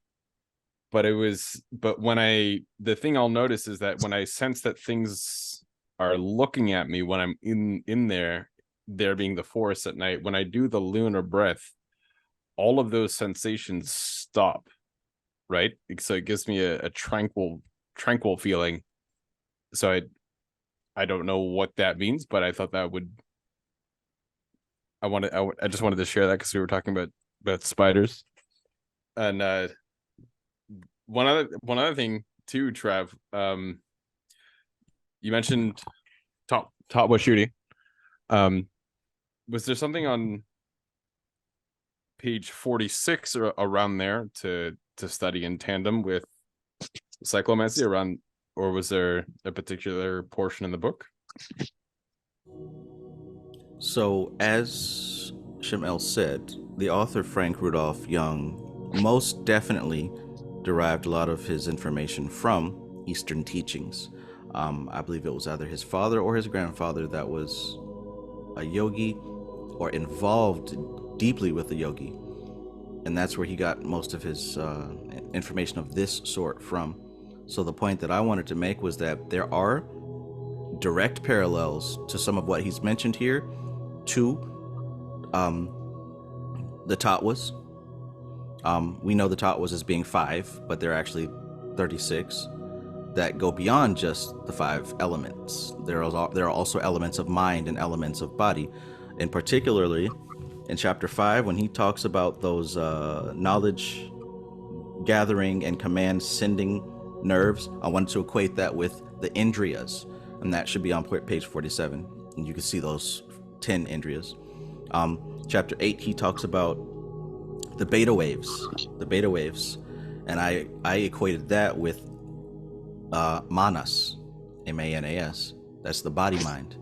but the thing I'll notice is that when I sense that things are looking at me when I'm in there being the forest at night, when I do the lunar breath, all of those sensations stop, right? So it gives me a tranquil feeling. So I don't know what that means, but I thought that would. I just wanted to share that because we were talking about spiders, and one other thing too, Trav. You mentioned Tatwa shooting. Was there something on page 46 or around there to study in tandem with cyclomancy around, or was there a particular portion in the book? So, as Shamel said, the author Frank Rudolph Young most definitely derived a lot of his information from Eastern teachings. I believe it was either his father or his grandfather that was a yogi or involved deeply with the yogi. And that's where he got most of his information of this sort from. So the point that I wanted to make was that there are direct parallels to some of what he's mentioned here to the Tatwas. We know the Tatwas as being 5, but they're actually 36 that go beyond just the 5 elements. There are also elements of mind and elements of body. And particularly in chapter 5, when he talks about those knowledge gathering and command sending nerves, I wanted to equate that with the Indriyas, and that should be on page 47. And you can see those 10 Indriyas. Chapter 8, he talks about the beta waves, and I equated that with manas, M-A-N-A-S. That's the body mind.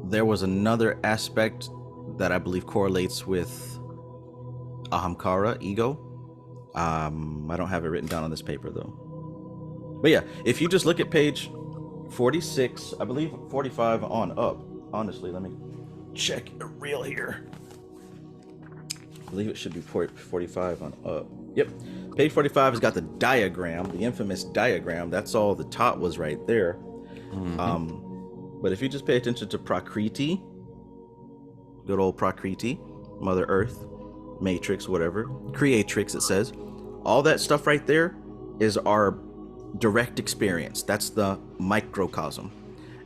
There was another aspect that I believe correlates with ahamkara, ego. I don't have it written down on this paper though. But yeah, if you just look at page 46, I believe 45 on up. Honestly, let me check it real here. I believe it should be 45 on up. Yep. Page 45 has got the diagram, the infamous diagram. That's all the top was right there. Mm-hmm. But if you just pay attention to Prakriti, good old Prakriti, Mother Earth, Matrix, whatever, Creatrix, it says, all that stuff right there is our direct experience. That's the microcosm.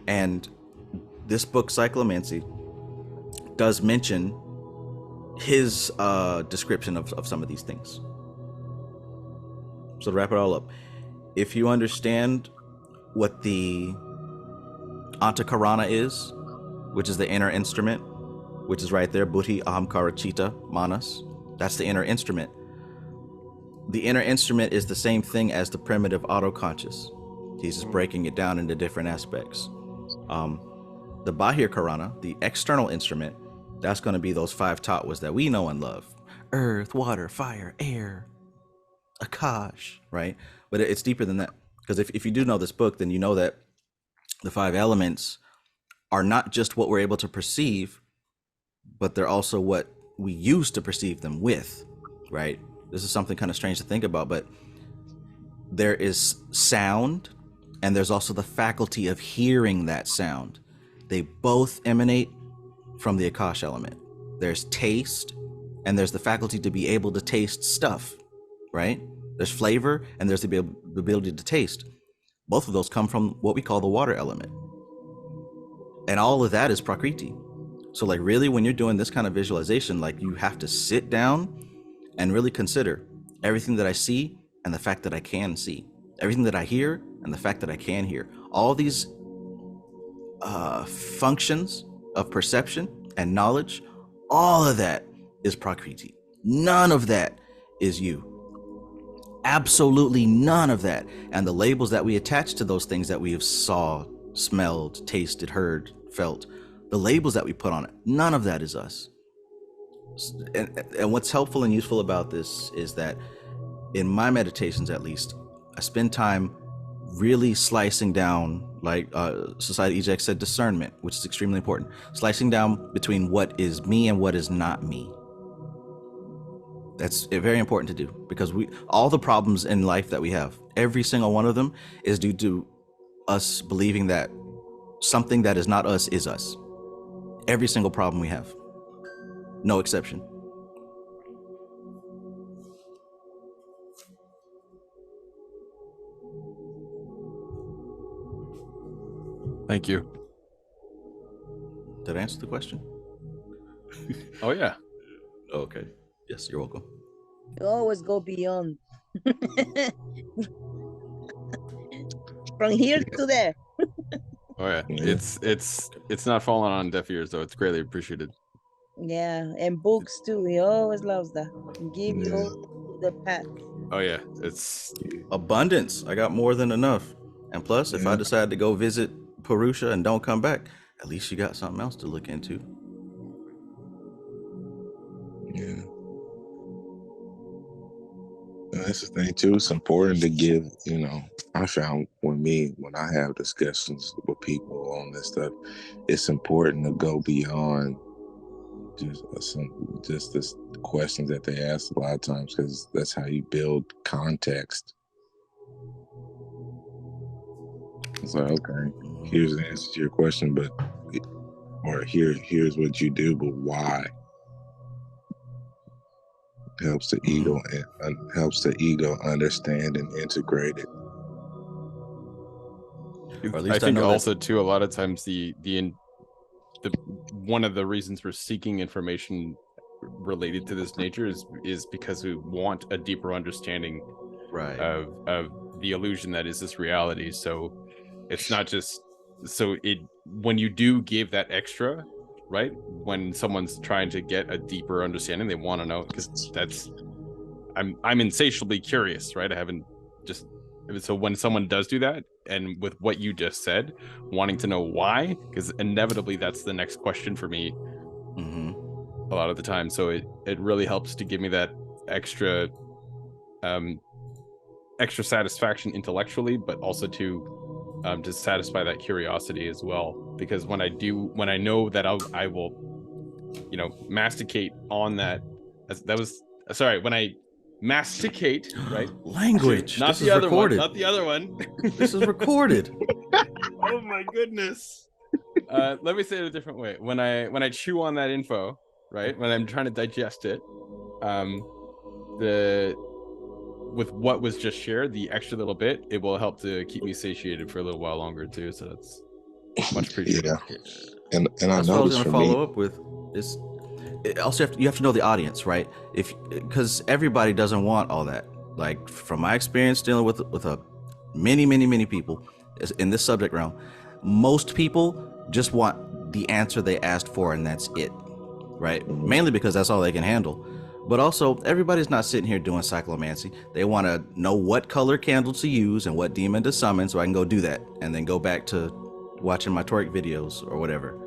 And this book, Cyclomancy, does mention his description of some of these things. So to wrap it all up, if you understand what the Antakarana is, which is the inner instrument, which is right there, Buddhi, Ahamkara, Chitta, Manas, that's the inner instrument. The inner instrument is the same thing as the primitive autoconscious. He's just breaking it down into different aspects. The Bahir Karana, the external instrument, that's going to be those 5 tattvas that we know and love. Earth, water, fire, air, Akash, right? But it's deeper than that. Because if you do know this book, then you know that the 5 elements are not just what we're able to perceive, but they're also what we use to perceive them with, right? This is something kind of strange to think about, but there is sound, and there's also the faculty of hearing that sound. They both emanate from the Akash element. There's taste, and there's the faculty to be able to taste stuff, right? There's flavor, and there's the ability to taste. Both of those come from what we call the water element. And all of that is Prakriti. So like really when you're doing this kind of visualization, like you have to sit down and really consider everything that I see and the fact that I can see, everything that I hear and the fact that I can hear. All these functions of perception and knowledge, all of that is Prakriti. None of that is you. Absolutely none of that. And the labels that we attach to those things that we have saw, smelled, tasted, heard, felt, the labels that we put on it, none of that is us. And what's helpful and useful about this is that in my meditations, at least, I spend time really slicing down, like Society Eject said, discernment, which is extremely important. Slicing down between what is me and what is not me. That's very important to do, because all the problems in life that we have, every single one of them is due to us believing that something that is not us is us. Every single problem we have, no exception. Thank you. Did I answer the question? Oh yeah. Okay. Yes, you're welcome. You always go beyond. From here to there. Oh yeah. It's not falling on deaf ears though. It's greatly appreciated. Yeah, and books too. He always loves that. Give you the path. Oh yeah, it's abundance. I got more than enough. And plus, if I decide to go visit Purusha and don't come back, at least you got something else to look into. Yeah. And that's the thing too. It's important to give, I found when I have discussions with people on this stuff, it's important to go beyond just the questions that they ask a lot of times, because that's how you build context. It's like, okay, here's the answer to your question, or here's what you do, but why? Helps the ego understand and integrate it. Or at least I think also too, a lot of times the one of the reasons for seeking information related to this nature is because we want a deeper understanding of the illusion that is this reality. So it's not just when you do give that extra, right, when someone's trying to get a deeper understanding, they want to know, because I'm insatiably curious, right? So when someone does do that, and with what you just said, wanting to know why, because inevitably that's the next question for me a lot of the time. So it really helps to give me that extra satisfaction intellectually, but also to satisfy that curiosity as well. Because when I know that I will, masticate on that. When I masticate, right? Language. Not the other one. Not the other one. This is recorded. Oh my goodness. Let me say it a different way. When I chew on that info, right? When I'm trying to digest it, with what was just shared, the extra little bit, it will help to keep me satiated for a little while longer too. So that's much appreciated. Yeah. And I that's what I was going to follow up with. Is also you have to know the audience, right? Because everybody doesn't want all that. Like from my experience dealing with many people in this subject realm, most people just want the answer they asked for, and that's it, right? Mainly because that's all they can handle. But also, everybody's not sitting here doing cyclomancy. They want to know what color candle to use and what demon to summon, so I can go do that and then go back to watching my Toric videos or whatever.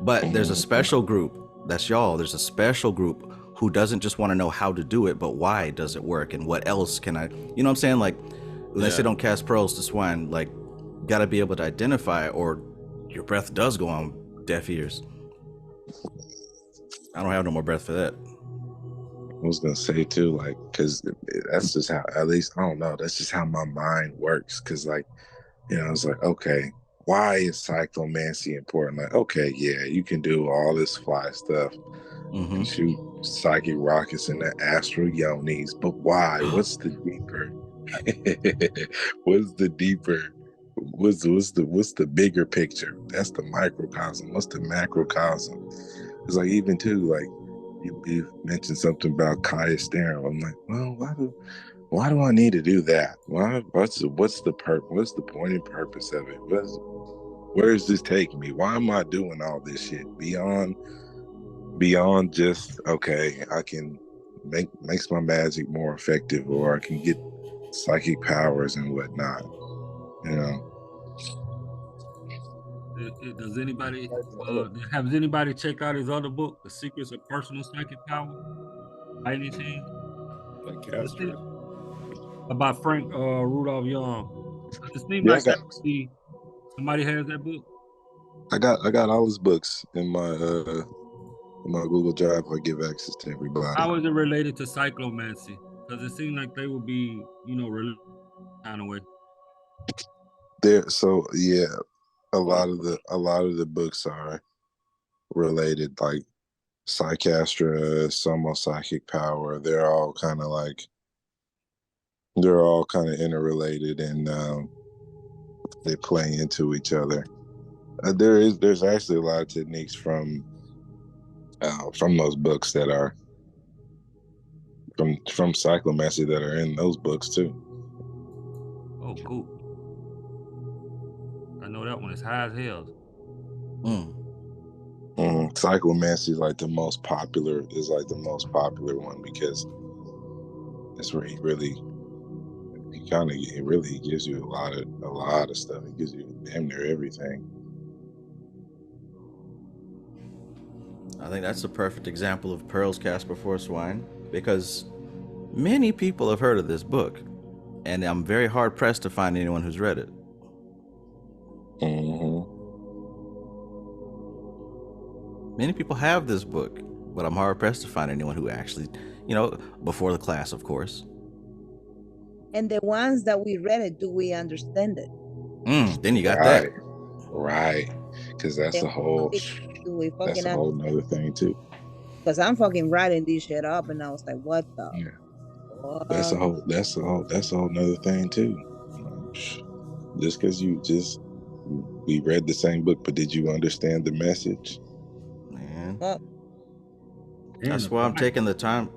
But there's a special group, that's y'all. There's a special group who doesn't just want to know how to do it, but why does it work and what else can I, you know what I'm saying? Like, when they say don't cast pearls to swine, like, gotta be able to identify, or your breath does go on deaf ears. I don't have no more breath for that. I was gonna say too, like, because that's just how, at least I don't know, that's just how my mind works. Because like, it's like, okay, why is cyclomancy important? Like, okay, yeah, you can do all this fly stuff and shoot psychic rockets in the astral yonis, but why? What's the deeper? What's the bigger picture? That's the microcosm. What's the macrocosm? It's like, even too, like, you mentioned something about Kaya Stern. I'm like, well, why do I need to do that? What's the point and purpose of it? Where is this taking me? Why am I doing all this shit beyond just, okay, I can makes my magic more effective, or I can get psychic powers and whatnot, Does anybody has anybody checked out his other book, The Secrets of Personal Psychic Power, by any chance? About Frank Rudolph Young. It seems like somebody has that book. I got all his books in my in my Google Drive. I give access to everybody. How is it related to cyclomancy? Because it seemed like they would be, related kind of way. So yeah, a lot of the books are related, like Psychastra, Somo Psychic Power. They're all kind of interrelated, and they play into each other. There's actually a lot of techniques from those books that are from Cyclomancy that are in those books too. Oh, cool. I know that one is high as hell. Cyclomancy is like the most popular one, because that's where it really gives you a lot of stuff. It gives you damn near everything. I think that's a perfect example of pearls cast before swine, because many people have heard of this book, and I'm very hard pressed to find anyone who's read it. Many people have this book, but I'm hard pressed to find anyone who actually, before the class, of course. And the ones that we read it, do we understand it? Then you got that. Right. Because that's a whole nother thing too. Because I'm fucking writing this shit up, and I was like, what the? Yeah. That's a whole nother thing too. Just because we read the same book, but did you understand the message? Man. That's why I'm taking the time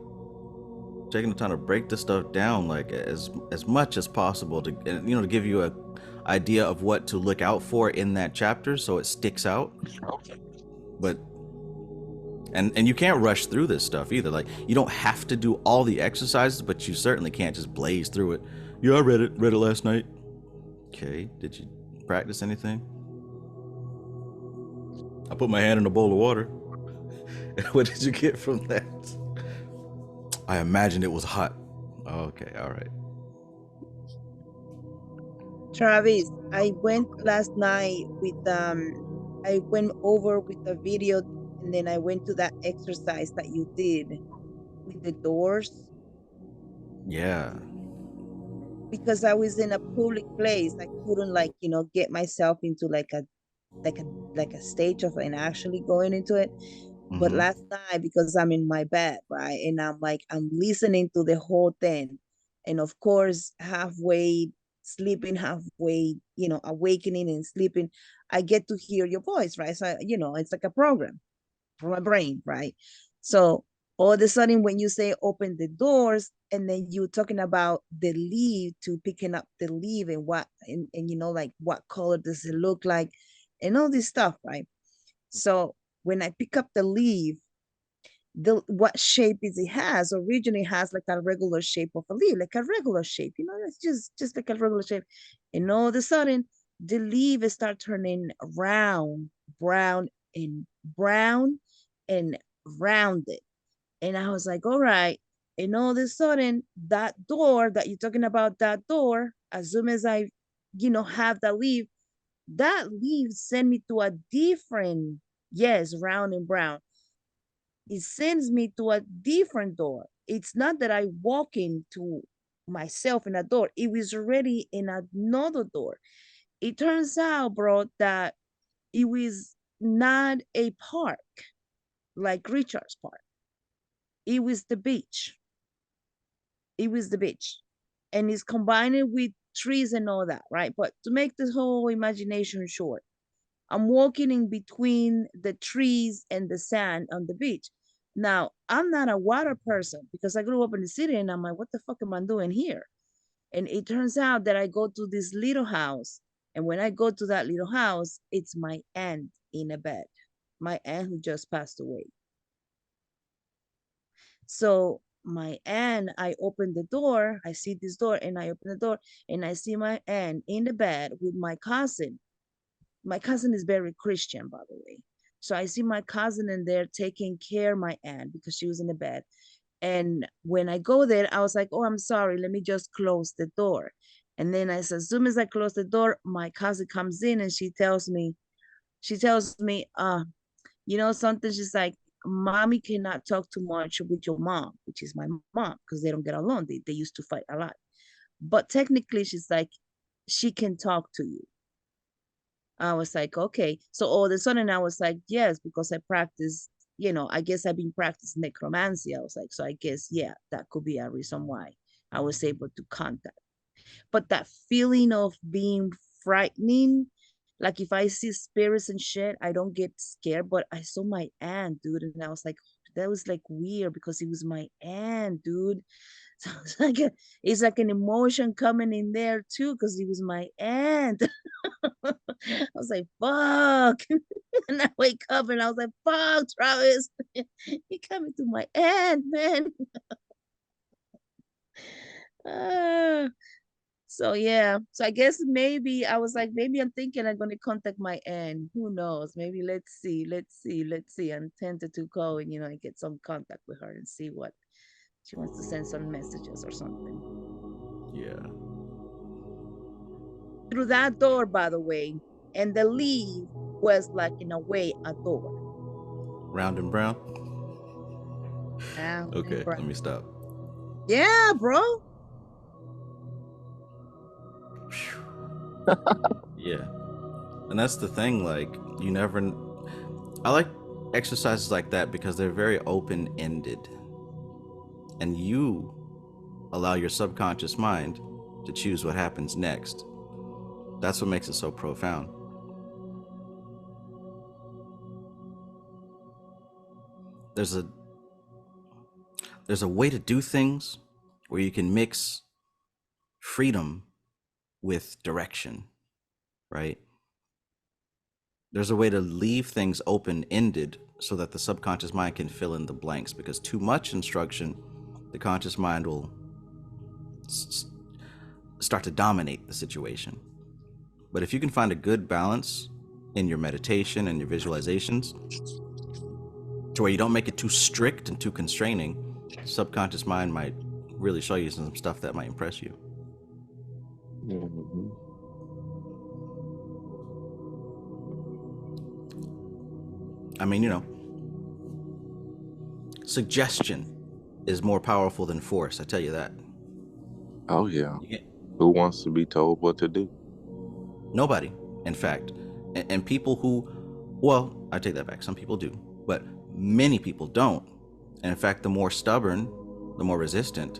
to break this stuff down, like as much as possible, to give you a idea of what to look out for in that chapter, so it sticks out. But and you can't rush through this stuff either. Like, you don't have to do all the exercises, but you certainly can't just blaze through it. Yeah, I read it last night. Okay, did you practice anything? I put my hand in a bowl of water. What did you get from that? I imagined it was hot. Okay, all right. Travis, I went last night with I went over with the video, and then I went to that exercise that you did with the doors. Yeah. Because I was in a public place, I couldn't get myself into like a stage of actually going into it. But last night, because I'm in my bed, right, and I'm listening to the whole thing, and of course halfway sleeping, halfway awakening and sleeping, I get to hear your voice, right? So it's like a program for my brain, right? So all of a sudden, when you say open the doors, and then you talking about the leaf, to picking up the leaf, and what what color does it look like, and all this stuff, right? So when I pick up the leaf, what shape is it has? Originally, it has like a regular shape of a leaf, like a regular shape, it's just like a regular shape. And all of a sudden, the leaf start turning round, brown and rounded. And I was like, all right. And all of a sudden, that door that you're talking about, that door, as soon as I, have that leaf sent me to a different, yes, round and brown. It sends me to a different door. It's not that I walk into myself in a door. It was already in another door. It turns out, bro, that it was not a park like Richard's Park. It was the beach. And it's combined with trees and all that, right? But to make this whole imagination short, I'm walking in between the trees and the sand on the beach. Now, I'm not a water person because I grew up in the city, and I'm like, what the fuck am I doing here? And it turns out that I go to this little house. And when I go to that little house, it's my aunt in a bed, my aunt who just passed away. So my aunt, I open the door, I see this door, and I open the door, and I see my aunt in the bed with my cousin. My cousin is very Christian, by the way. So I see my cousin in there taking care of my aunt because she was in the bed. And when I go there, I was like, oh, I'm sorry, let me just close the door. And then as soon as I close the door, my cousin comes in, and she tells me, something. She's like, mommy cannot talk too much with your mom, which is my mom, because they don't get along. They used to fight a lot. But technically, she's like, she can talk to you. I was like, okay. So all of a sudden, I was like, yes, because I practice, I guess I've been practicing necromancy. I was like, so I guess, yeah, that could be a reason why I was able to contact. But that feeling of being frightening, like if I see spirits and shit, I don't get scared. But I saw my aunt, dude, and I was like, that was like weird because it was my aunt, dude. So it's like an emotion coming in there too because it was my aunt. I was like, fuck. And I wake up and I was like, fuck, Travis. You coming to my aunt, man. So yeah. So I guess maybe I was like, maybe I'm thinking I'm gonna contact my aunt. Who knows? Maybe let's see. I'm tempted to go and and get some contact with her and see what she wants to send some messages or something. Yeah. Through that door, by the way, and the leaf was like in a way a door. Round and brown. Okay, let me stop. Yeah, bro. Yeah. And that's the thing, like, you never... I like exercises like that because they're very open-ended. And you allow your subconscious mind to choose what happens next. That's what makes it so profound. There's a way to do things where you can mix freedom with direction, right? There's a way to leave things open-ended so that the subconscious mind can fill in the blanks, because too much instruction, the conscious mind will start to dominate the situation. But if you can find a good balance in your meditation and your visualizations to where you don't make it too strict and too constraining, the subconscious mind might really show you some stuff that might impress you. Mm-hmm. I mean, suggestion is more powerful than force, I tell you that. Oh, yeah. Who wants to be told what to do? Nobody, in fact. And people who, well, I take that back. Some people do, but many people don't. And in fact, the more stubborn, the more resistant,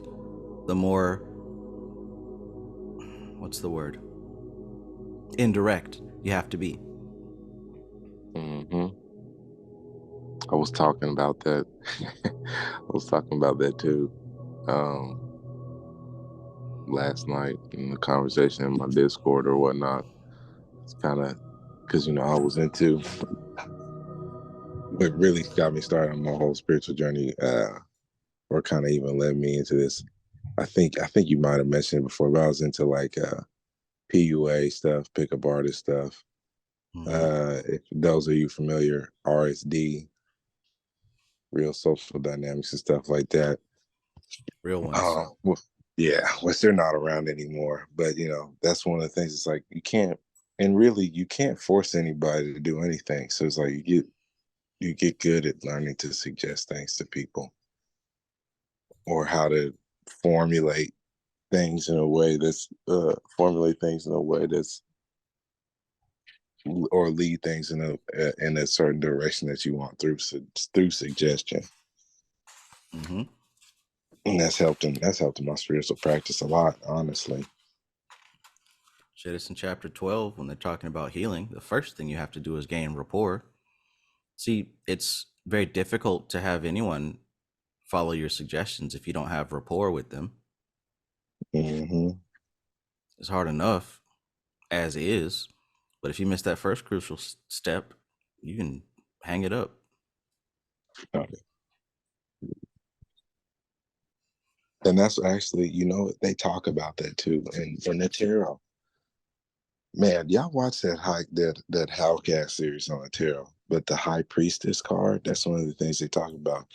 the more, what's the word? Indirect you have to be. Mm-hmm. I was talking about that. I was talking about that too. Last night in the conversation in my Discord or whatnot. It's kind of because I was into what really got me started on my whole spiritual journey, or kind of even led me into this. I think you might have mentioned it before, but I was into like PUA stuff, pickup artist stuff. If those of you familiar, RSD, real social dynamics and stuff like that. Real ones. Well, yeah, which they're not around anymore. But that's one of the things. It's like you can't force anybody to do anything. So it's like you get good at learning to suggest things to people, or how to formulate things in a way that's or lead things in a certain direction that you want through suggestion. Mm-hmm. And that's helped in my spiritual practice a lot, honestly. Shit, it's in chapter 12 when they're talking about healing. The first thing you have to do is gain rapport. See, it's very difficult to have anyone follow your suggestions if you don't have rapport with them. Mm-hmm. It's hard enough as is, but if you miss that first crucial step, you can hang it up. Okay. And that's actually, they talk about that too in the tarot. Man, y'all watch that Hellcat series on the tarot. But the High Priestess card, that's one of the things they talk about.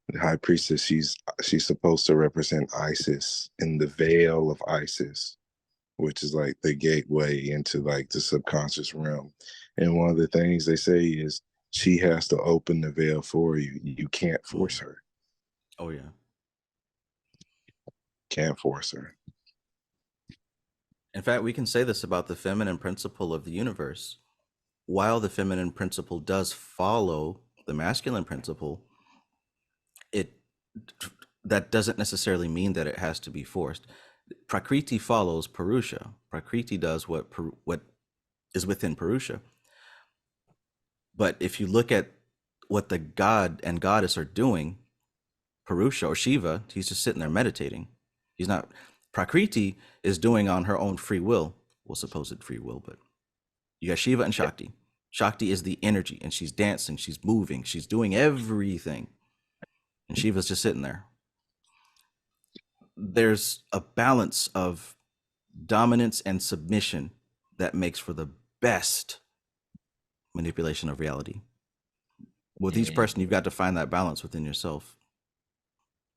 The High Priestess, she's supposed to represent Isis in the veil of Isis, which is like the gateway into like the subconscious realm. And one of the things they say is She has to open the veil for you. You can't force her. Oh yeah. Can't force her. In fact, we can say this about the feminine principle of the universe. While the feminine principle does follow the masculine principle, that doesn't necessarily mean that it has to be forced. Prakriti follows Purusha. Prakriti does what is within Purusha. But if you look at what the god and goddess are doing, Purusha or Shiva, he's just sitting there meditating. He's not. Prakriti is doing on her own free will, well, supposed free will, but you got Shiva and Shakti. Shakti is the energy, and she's dancing, she's moving, she's doing everything. And Shiva's just sitting there. There's a balance of dominance and submission that makes for the best manipulation of reality. With each person, you've got to find that balance within yourself,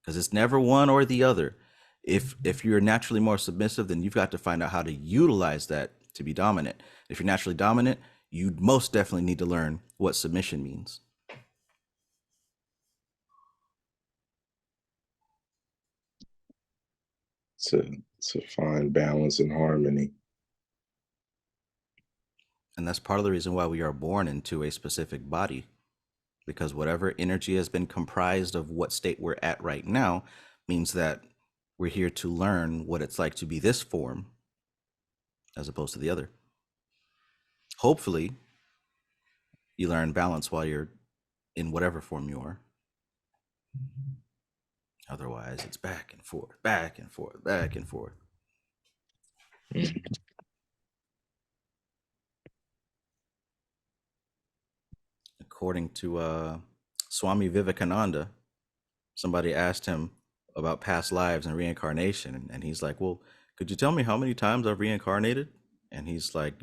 because it's never one or the other. If you're naturally more submissive, then you've got to find out how to utilize that to be dominant. If you're naturally dominant, you most definitely need to learn what submission means. To find balance and harmony. And that's part of the reason why we are born into a specific body, because whatever energy has been comprised of what state we're at right now means that we're here to learn what it's like to be this form as opposed to the other. Hopefully, you learn balance while you're in whatever form you are. Otherwise, it's back and forth, back and forth, back and forth. According to Swami Vivekananda, somebody asked him about past lives and reincarnation, and he's like, well, could you tell me how many times I've reincarnated? And he's like,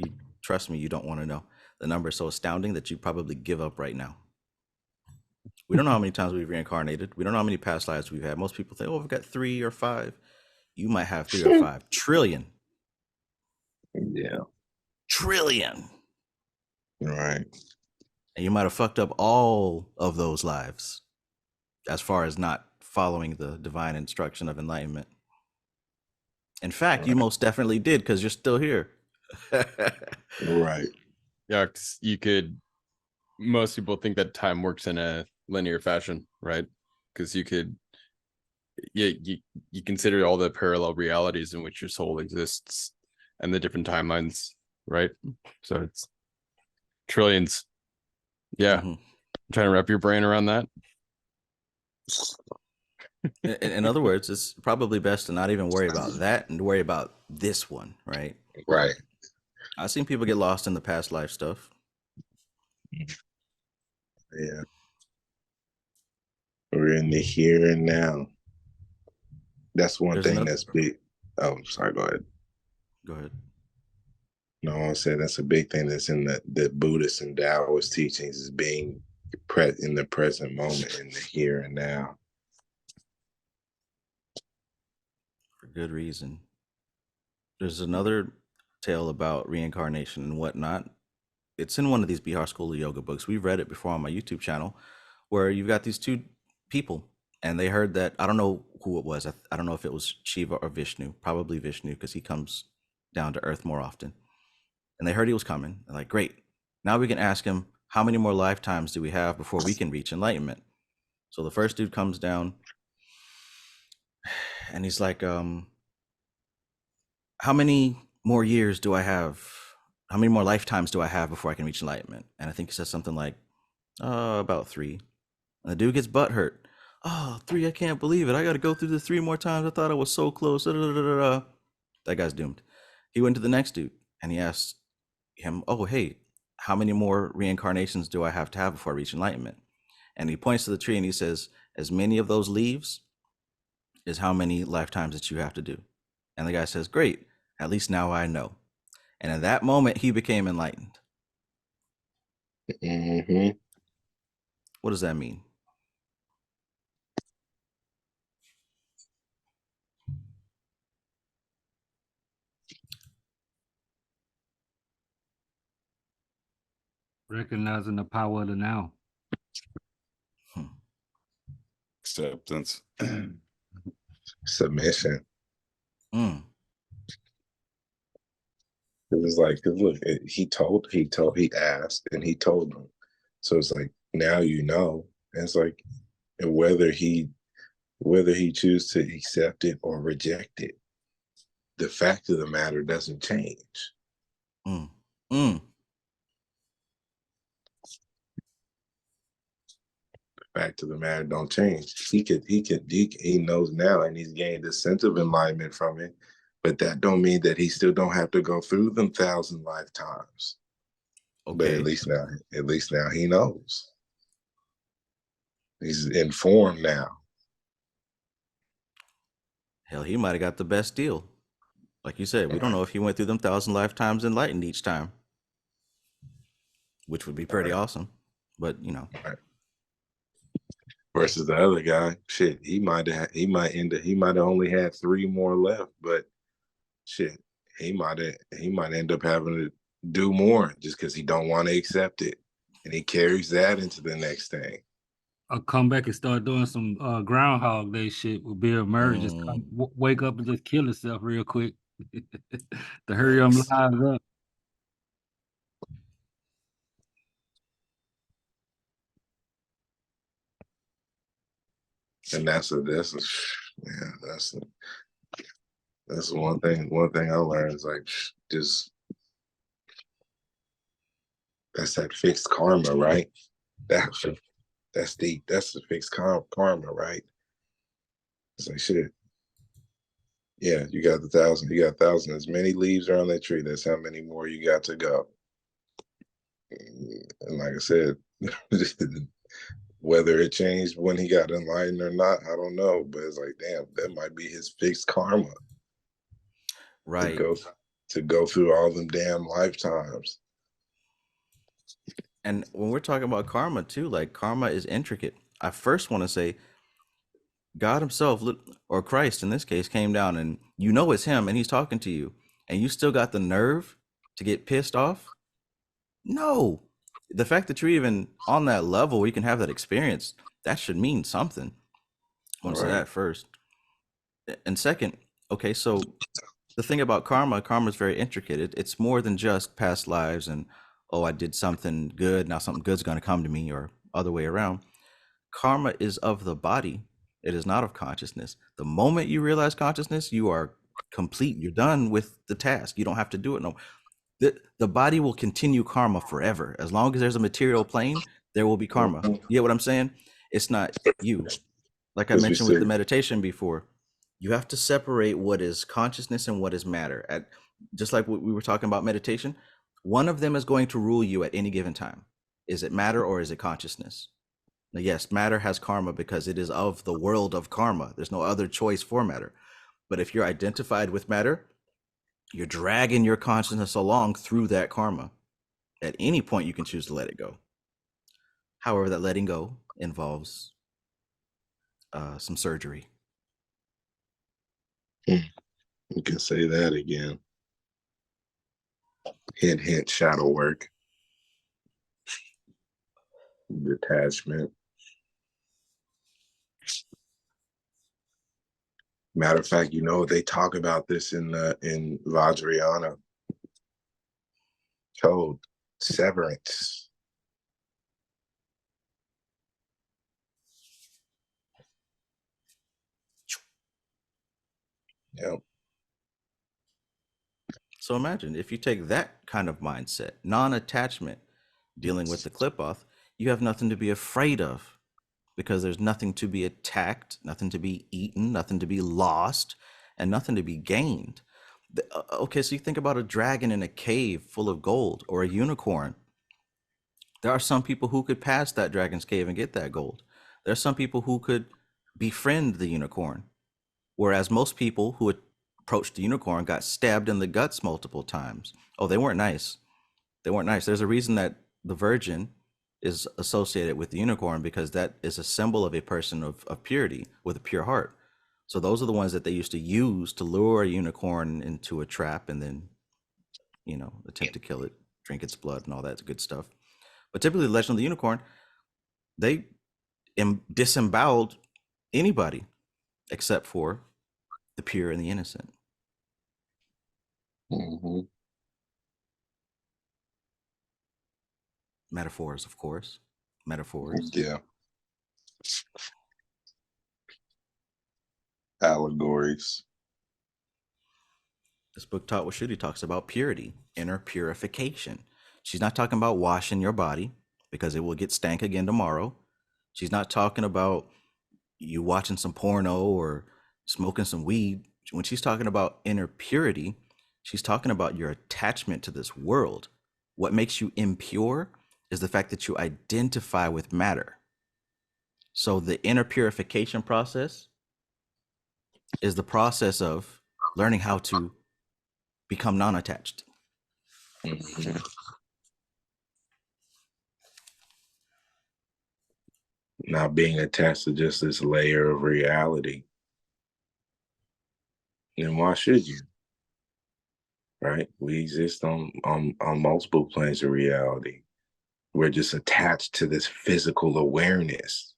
trust me, you don't want to know. The number is so astounding that you probably give up right now. We don't know how many times we've reincarnated. We don't know how many past lives we've had. Most people think, oh, I've got 3 or 5. You might have 3 or 5 trillion. Yeah. Trillion. Right. And you might have fucked up all of those lives as far as not following the divine instruction of enlightenment. In fact, you most definitely did, because you're still here. Right. Yeah, 'cause most people think that time works in a linear fashion, right? Because you consider all the parallel realities in which your soul exists and the different timelines, right? So it's trillions. Yeah. I'm trying to wrap your brain around that. In other words, it's probably best to not even worry about that and to worry about this one, right? Right. I've seen people get lost in the past life stuff. Yeah. We're in the here and now. That's one thing that's big. Oh, sorry, go ahead. Go ahead. No, I said that's a big thing that's in the Buddhist and Taoist teachings, is being in the present moment, in the here and now. For good reason. There's another tale about reincarnation and whatnot. It's in one of these Bihar School of Yoga books. We've read it before on my YouTube channel, where you've got these 2 people, and they heard that, I don't know who it was. I don't know if it was Shiva or Vishnu, probably Vishnu, because he comes down to earth more often. And they heard he was coming. They're like, great. Now we can ask him, how many more lifetimes do we have before we can reach enlightenment? So the first dude comes down and he's like, how many more years do I have? How many more lifetimes do I have before I can reach enlightenment? And I think he says something like, about 3. And the dude gets butthurt. Oh, 3, I can't believe it. I got to go through the 3 more times. I thought I was so close. That guy's doomed. He went to the next dude and he asked him, oh, hey, how many more reincarnations do I have to have before I reach enlightenment? And he points to the tree and he says, as many of those leaves is how many lifetimes that you have to do. And the guy says, great, at least now I know. And in that moment, he became enlightened. Mm-hmm. What does that mean? Recognizing the power of the now. Acceptance. Submission. Mm. It was like, 'cause look, he asked, and he told them. So it's like, now you know. And it's like, and whether he chooses to accept it or reject it, the fact of the matter doesn't change. Mm. Mm. The fact of the matter don't change. He knows now, and he's gained a sense of enlightenment from it. But that don't mean that he still don't have to go through them 1,000 lifetimes. Okay. But at least now he knows. He's informed now. Hell, he might have got the best deal. Like you said, we don't know if he went through them 1,000 lifetimes enlightened each time, which would be pretty awesome. But Right. Versus the other guy, shit, he might have only had 3 more left, but shit, he might end up having to do more just because he don't want to accept it, and he carries that into the next thing. I'll come back and start doing some Groundhog Day shit with Bill Murray. Just wake up and just kill himself real quick to hurry them lives up. And that's one thing I learned is like, just that's that fixed karma, right? That's deep. That's the fixed karma, right? It's like, shit. Yeah, you got 1,000. You got 1,000. As many leaves are on that tree. That's how many more you got to go. And like I said, whether it changed when he got enlightened or not, I don't know. But it's like, damn, that might be his fixed karma. Right. To go through all them damn lifetimes. And when we're talking about karma too, like karma is intricate. I first want to say God himself, or Christ in this case, came down, and it's him and he's talking to you, and you still got the nerve to get pissed off? No. The fact that you're even on that level where you can have that experience, that should mean something. I want to say that first. And second, okay, so the thing about karma is very intricate. It's more than just past lives and, oh, I did something good, now something good's going to come to me, or other way around. Karma is of the body. It is not of consciousness. The moment you realize consciousness, you are complete. You're done with the task. You don't have to do it no more. The body will continue karma forever. As long as there's a material plane, there will be karma. You get what I'm saying? It's not you. Like I mentioned with the meditation before, you have to separate what is consciousness and what is matter. Just like we were talking about meditation, one of them is going to rule you at any given time. Is it matter or is it consciousness? Now, yes, matter has karma because it is of the world of karma. There's no other choice for matter. But if you're identified with matter, you're dragging your consciousness along through that karma. At any point, you can choose to let it go. However, that letting go involves some surgery. You can say that again. Hint, hint, shadow work. Detachment. Matter of fact, they talk about this in Vajrayana code, severance. Yep. So imagine if you take that kind of mindset, non-attachment, dealing with the Qlippoth, you have nothing to be afraid of because there's nothing to be attacked, nothing to be eaten, nothing to be lost, and nothing to be gained. Okay, so you think about a dragon in a cave full of gold, or a unicorn. There are some people who could pass that dragon's cave and get that gold. There are some people who could befriend the unicorn, whereas most people who approached the unicorn got stabbed in the guts multiple times. Oh, they weren't nice. They weren't nice. There's a reason that the virgin is associated with the unicorn, because that is a symbol of a person of purity, with a pure heart. So those are the ones that they used to use to lure a unicorn into a trap and then, attempt to kill it, drink its blood and all that good stuff. But typically, Legend of the Unicorn, they disemboweled anybody except for the pure and the innocent. Mm-hmm. Metaphors, of course. Metaphors. Yeah. Allegories. This book taught what Shruti talks about purity, inner purification. She's not talking about washing your body because it will get stank again tomorrow. She's not talking about you watching some porno or smoking some weed. When she's talking about inner purity, she's talking about your attachment to this world. What makes you impure is the fact that you identify with matter. So the inner purification process is the process of learning how to become non-attached. Mm-hmm. Not being attached to just this layer of reality. And why should you? Right? We exist on multiple planes of reality. We're just attached to this physical awareness.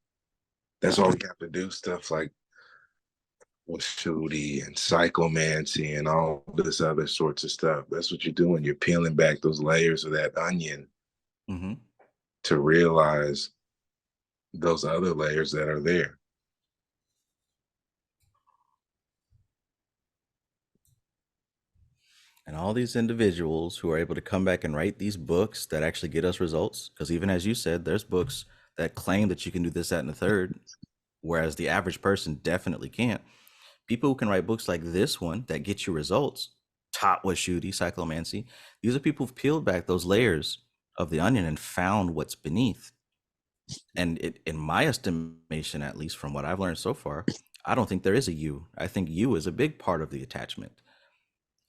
That's why we have to do stuff like Shruti and Cyclomancy and all this other sorts of stuff. That's what you're doing. You're peeling back those layers of that onion to realize those other layers that are there. And all these individuals who are able to come back and write these books that actually get us results, because even as you said, there's books that claim that you can do this, that, and the third, whereas the average person definitely can't. People who can write books like this one that get you results, taught with Shruti, Cyclomancy, these are people who've peeled back those layers of the onion and found what's beneath. And in my estimation, at least from what I've learned so far, I don't think there is a you. I think you is a big part of the attachment.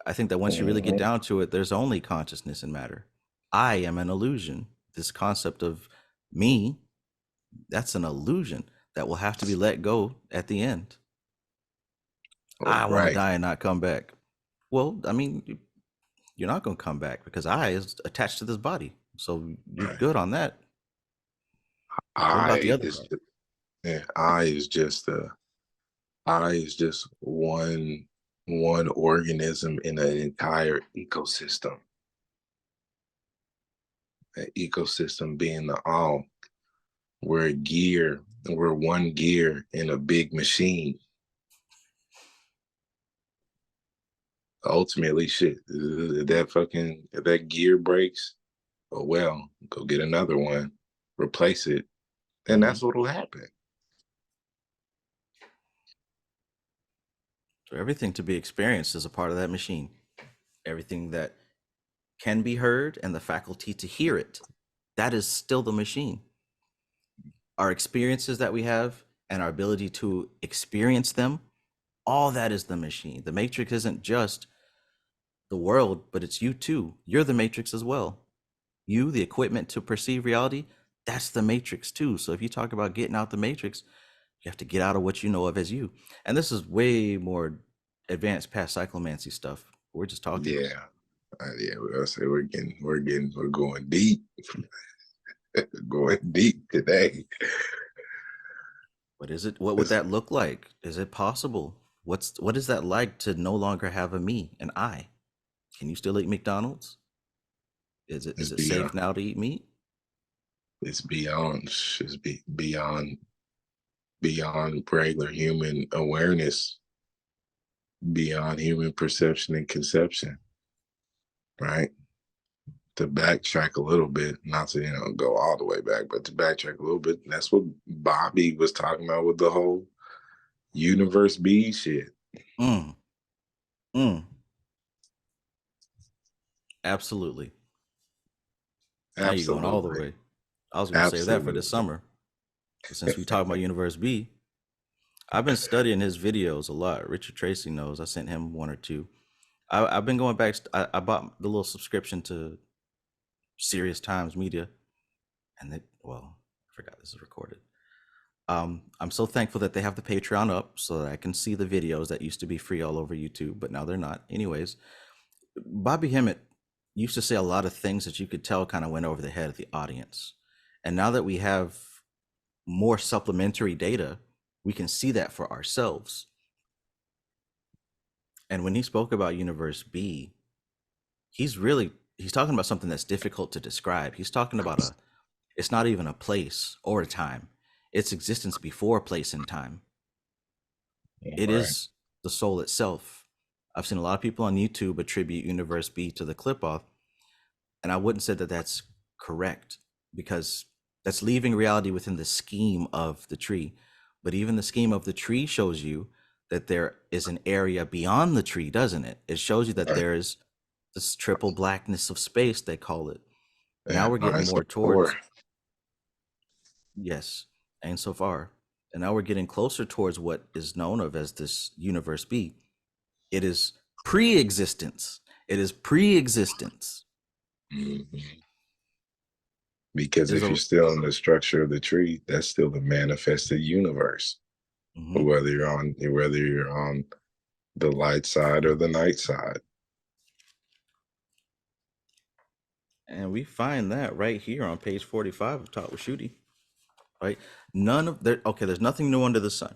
I think that once you really get down to it, there's only consciousness and matter. I am an illusion. This concept of me, that's an illusion that will have to be let go at the end. I want to die and not come back. Well, I mean, you're not going to come back because I is attached to this body. So you're good on that. I is just one organism in an entire ecosystem. An ecosystem being the all. We're one gear in a big machine. Ultimately, shit, if that gear breaks, oh well, go get another one, replace it, and that's what'll happen. So everything to be experienced is a part of that machine. Everything that can be heard and the faculty to hear it, that is still the machine. Our experiences that we have and our ability to experience them, all that is the machine. The matrix isn't just the world, but it's you too. You're the matrix as well. You, the equipment to perceive reality, that's the matrix too. So if you talk about getting out the matrix, you have to get out of what you know of as you. And this is way more advanced past cyclomancy stuff. We're just talking. Yeah. We'll say we're going deep. Going deep today. What is it? What would that look like? Is it possible? What is that like to no longer have a me, an I? Can you still eat McDonald's? Is it safe now to eat meat? It's beyond regular human awareness, beyond human perception and conception, right? To backtrack a little bit, not to go all the way back, but to backtrack a little bit, that's what Bobby was talking about with the whole universe B shit. Absolutely. Now you're going all the way. I was going to save that for this summer. But since we talk about Universe B, I've been studying his videos a lot. Richard Tracy knows. I sent him one or two. I've been going back. I bought the little subscription to Serious Times Media, and I forgot this is recorded. I'm so thankful that they have the Patreon up so that I can see the videos that used to be free all over YouTube, but now they're not. Anyways, Bobby Hemmett used to say a lot of things that you could tell kind of went over the head of the audience. And now that we have more supplementary data, we can see that for ourselves. And when he spoke about Universe B, he's talking about something that's difficult to describe. He's talking about it's not even a place or a time. It's existence before place and time. It is the soul itself. I've seen a lot of people on YouTube attribute Universe B to the Qlippoth, and I wouldn't say that that's correct, because that's leaving reality within the scheme of the tree. But even the scheme of the tree shows you that there is an area beyond the tree, doesn't it? It shows you that there is this triple blackness of space, they call it. Now we're getting more towards, yes, and so far. And now we're getting closer towards what is known of as this Universe B. It is pre-existence. It is pre-existence. Because if you're still in the structure of the tree, that's still the manifested universe. Whether you're on the light side or the night side. And we find that right here on page 45 of Talk with Shooty. Right? There's nothing new under the sun.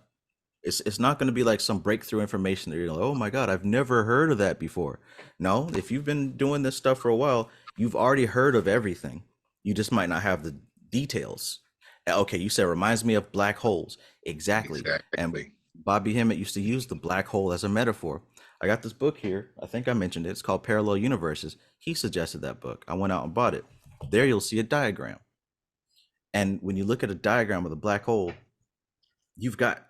It's not going to be like some breakthrough information that you're like, oh my God, I've never heard of that before. No, if you've been doing this stuff for a while, you've already heard of everything. You just might not have the details. Okay, you said reminds me of black holes. Exactly. And Bobby Hemmett used to use the black hole as a metaphor. I got this book here. I think I mentioned it. It's called Parallel Universes. He suggested that book. I went out and bought it. There you'll see a diagram. And when you look at a diagram of the black hole, you've got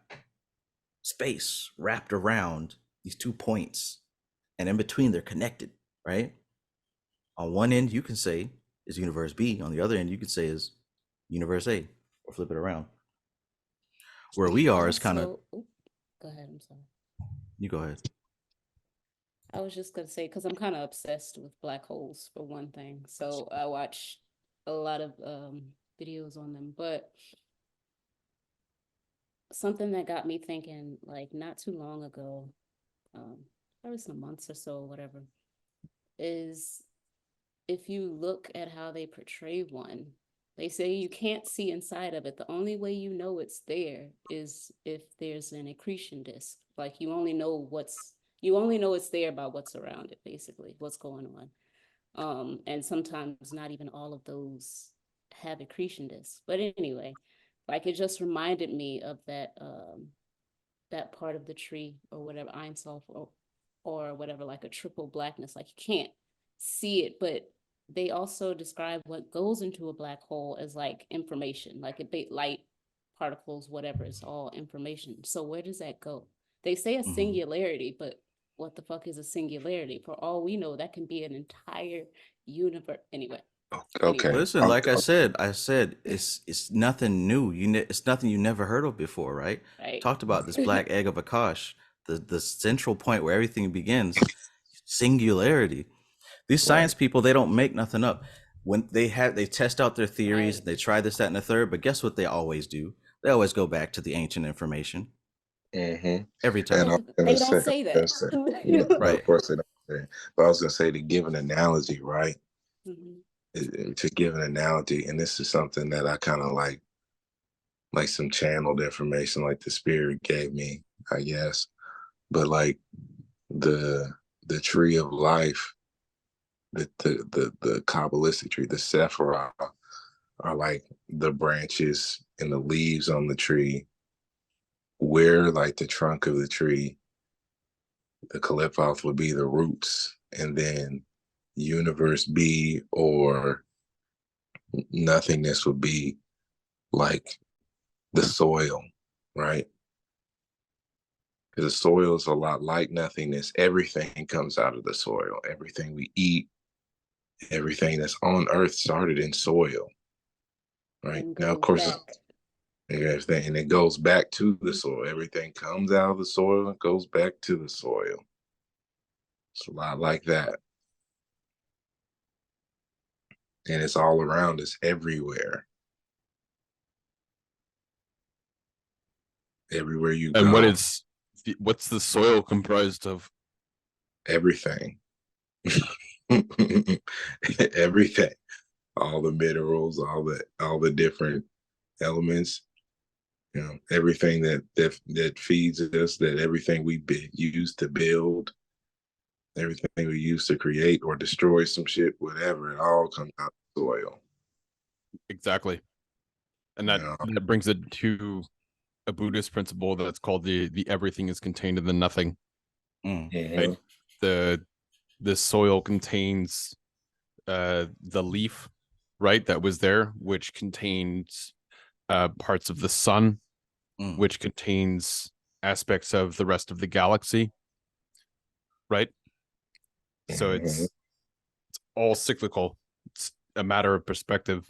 space wrapped around these 2 points. And in between, they're connected, right? On one end, you can say is Universe B. On the other end, you could say is Universe A, or flip it around. Where we are is kind of... Go ahead, I'm sorry. You go ahead. I was just going to say, because I'm kind of obsessed with black holes, for one thing. So I watch a lot of videos on them. But something that got me thinking, like not too long ago, probably some months or so, whatever, is if you look at how they portray one, they say you can't see inside of it. The only way you know it's there is if there's an accretion disk. Like you only know it's there by what's around it, basically, what's going on. And sometimes not even all of those have accretion disks. But anyway, like it just reminded me of that that part of the tree or whatever, Einsolf or whatever, like a triple blackness. Like you can't see it, but they also describe what goes into a black hole as like information, like a big light, particles, whatever. It's all information. So where does that go? They say a singularity, but what the fuck is a singularity? For all we know, that can be an entire universe. Anyway. Okay. Listen, like I said, it's nothing new. It's nothing you never heard of before, right? Talked about this black egg of Akash, the central point where everything begins, singularity. These science people, they don't make nothing up. When they test out their theories, they try this, that, and the third, but guess what they always do? They always go back to the ancient information. Every time. And they don't say that. Right. Of course they don't say it. But I was going to say, to give an analogy, right? To give an analogy, and this is something that I kind of like some channeled information, like the spirit gave me, I guess. But like the tree of life, the Kabbalistic tree, the Sephirah, are like the branches and the leaves on the tree. Where like the trunk of the tree, the Qlippoth would be the roots, and then Universe B or nothingness would be like the soil, right? Because the soil is a lot like nothingness. Everything comes out of the soil. Everything we eat, everything that's on earth started in soil, right? Now, of course, everything, and it goes back to the soil. Everything comes out of the soil and goes back to the soil. It's a lot like that. And it's all around us, everywhere. Everywhere you go. And what's the soil comprised of? Everything. Everything. all the minerals, all the different elements, everything that feeds us, that everything we use to build, everything we use to create or destroy some shit, whatever, it all comes out of soil. Exactly. And that brings it to a Buddhist principle that's called the everything is contained in the nothing. Right? The soil contains the leaf, right, that was there, which contains parts of the sun, which contains aspects of the rest of the galaxy, right? So it's all cyclical. It's a matter of perspective.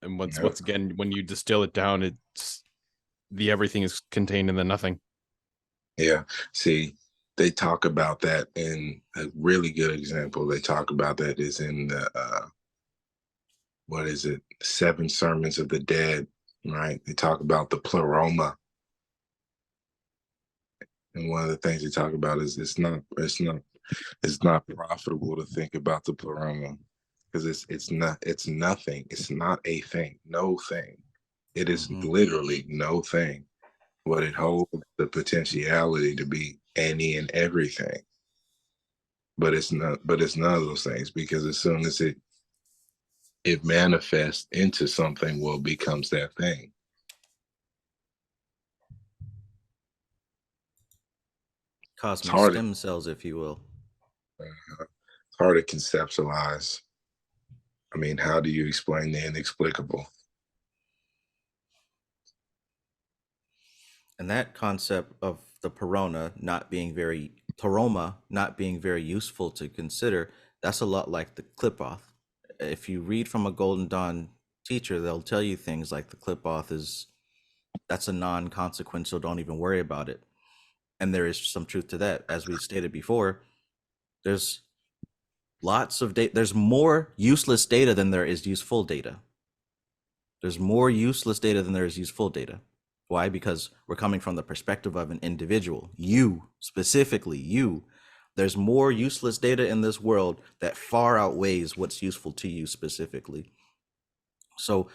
And once again, when you distill it down, it's the everything is contained in the nothing. Yeah. See, they talk about that in a really good example. They talk about that is in the what is it? 7 Sermons of the Dead, right? They talk about the pleroma. And one of the things they talk about is it's not profitable to think about the pleroma, because it's nothing. It's not a thing. No thing. It is literally no thing. But it holds the potentiality to be any and everything. But it's none of those things, because as soon as it manifests into something, well, becomes that thing. Cosmic stem cells, if you will. It's hard to conceptualize. I mean, how do you explain the inexplicable? And that concept of the pleroma not being very useful to consider, that's a lot like the Qlippoth. If you read from a Golden Dawn teacher, they'll tell you things like the Qlippoth that's a non-consequential, don't even worry about it. And there is some truth to that. As we stated before, there's lots of data. There's more useless data than there is useful data. There's more useless data than there is useful data. Why? Because we're coming from the perspective of an individual. You, specifically, you. There's more useless data in this world that far outweighs what's useful to you specifically. So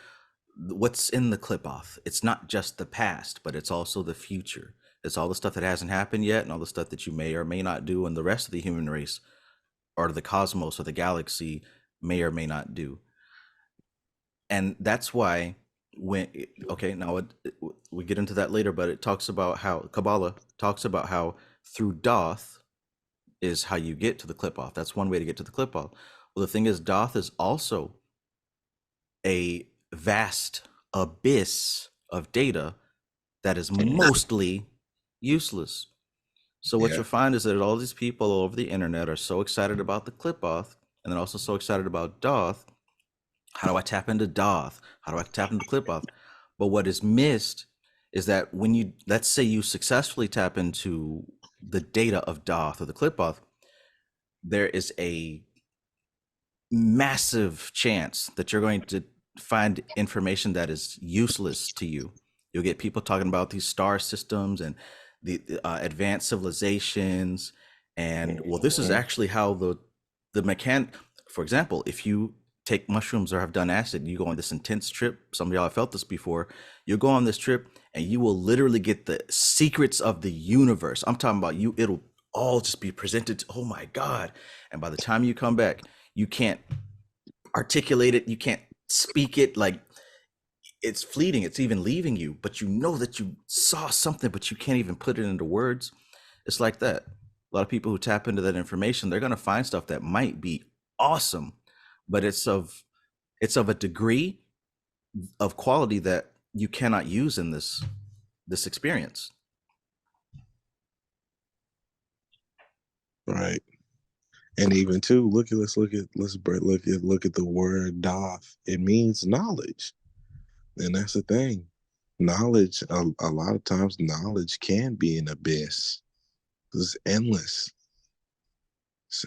what's in the Qlippoth? It's not just the past, but it's also the future. It's all the stuff that hasn't happened yet and all the stuff that you may or may not do, and the rest of the human race or the cosmos or the galaxy may or may not do. And that's why we get into that later, but it talks about how Kabbalah talks about how through Doth is how you get to the Qlippoth. That's one way to get to the Qlippoth. Well, the thing is, Doth is also a vast abyss of data that is mostly useless. So what you'll find is that all these people all over the internet are so excited about the Qlippoth, and then also so excited about Doth. How do I tap into Doth? How do I tap into Qlippoth? But what is missed is that when let's say you successfully tap into the data of Doth or the Qlippoth, there is a massive chance that you're going to find information that is useless to you. You'll get people talking about these star systems and the advanced civilizations, and well, this is actually how the mechanic. For example, if you take mushrooms or have done acid, you go on this intense trip. Some of y'all have felt this before. You'll go on this trip and you will literally get the secrets of the universe. I'm talking about you. It'll all just be presented to, oh my God. And by the time you come back, you can't articulate it. You can't speak it. Like, it's fleeting. It's even leaving you, but you know that you saw something, but you can't even put it into words. It's like that. A lot of people who tap into that information, they're going to find stuff that might be awesome, but it's of a degree of quality that you cannot use in this experience. Right. And even too, look at the word Doth. It means knowledge. And that's the thing. Knowledge, a lot of times knowledge can be an abyss. It's endless. It's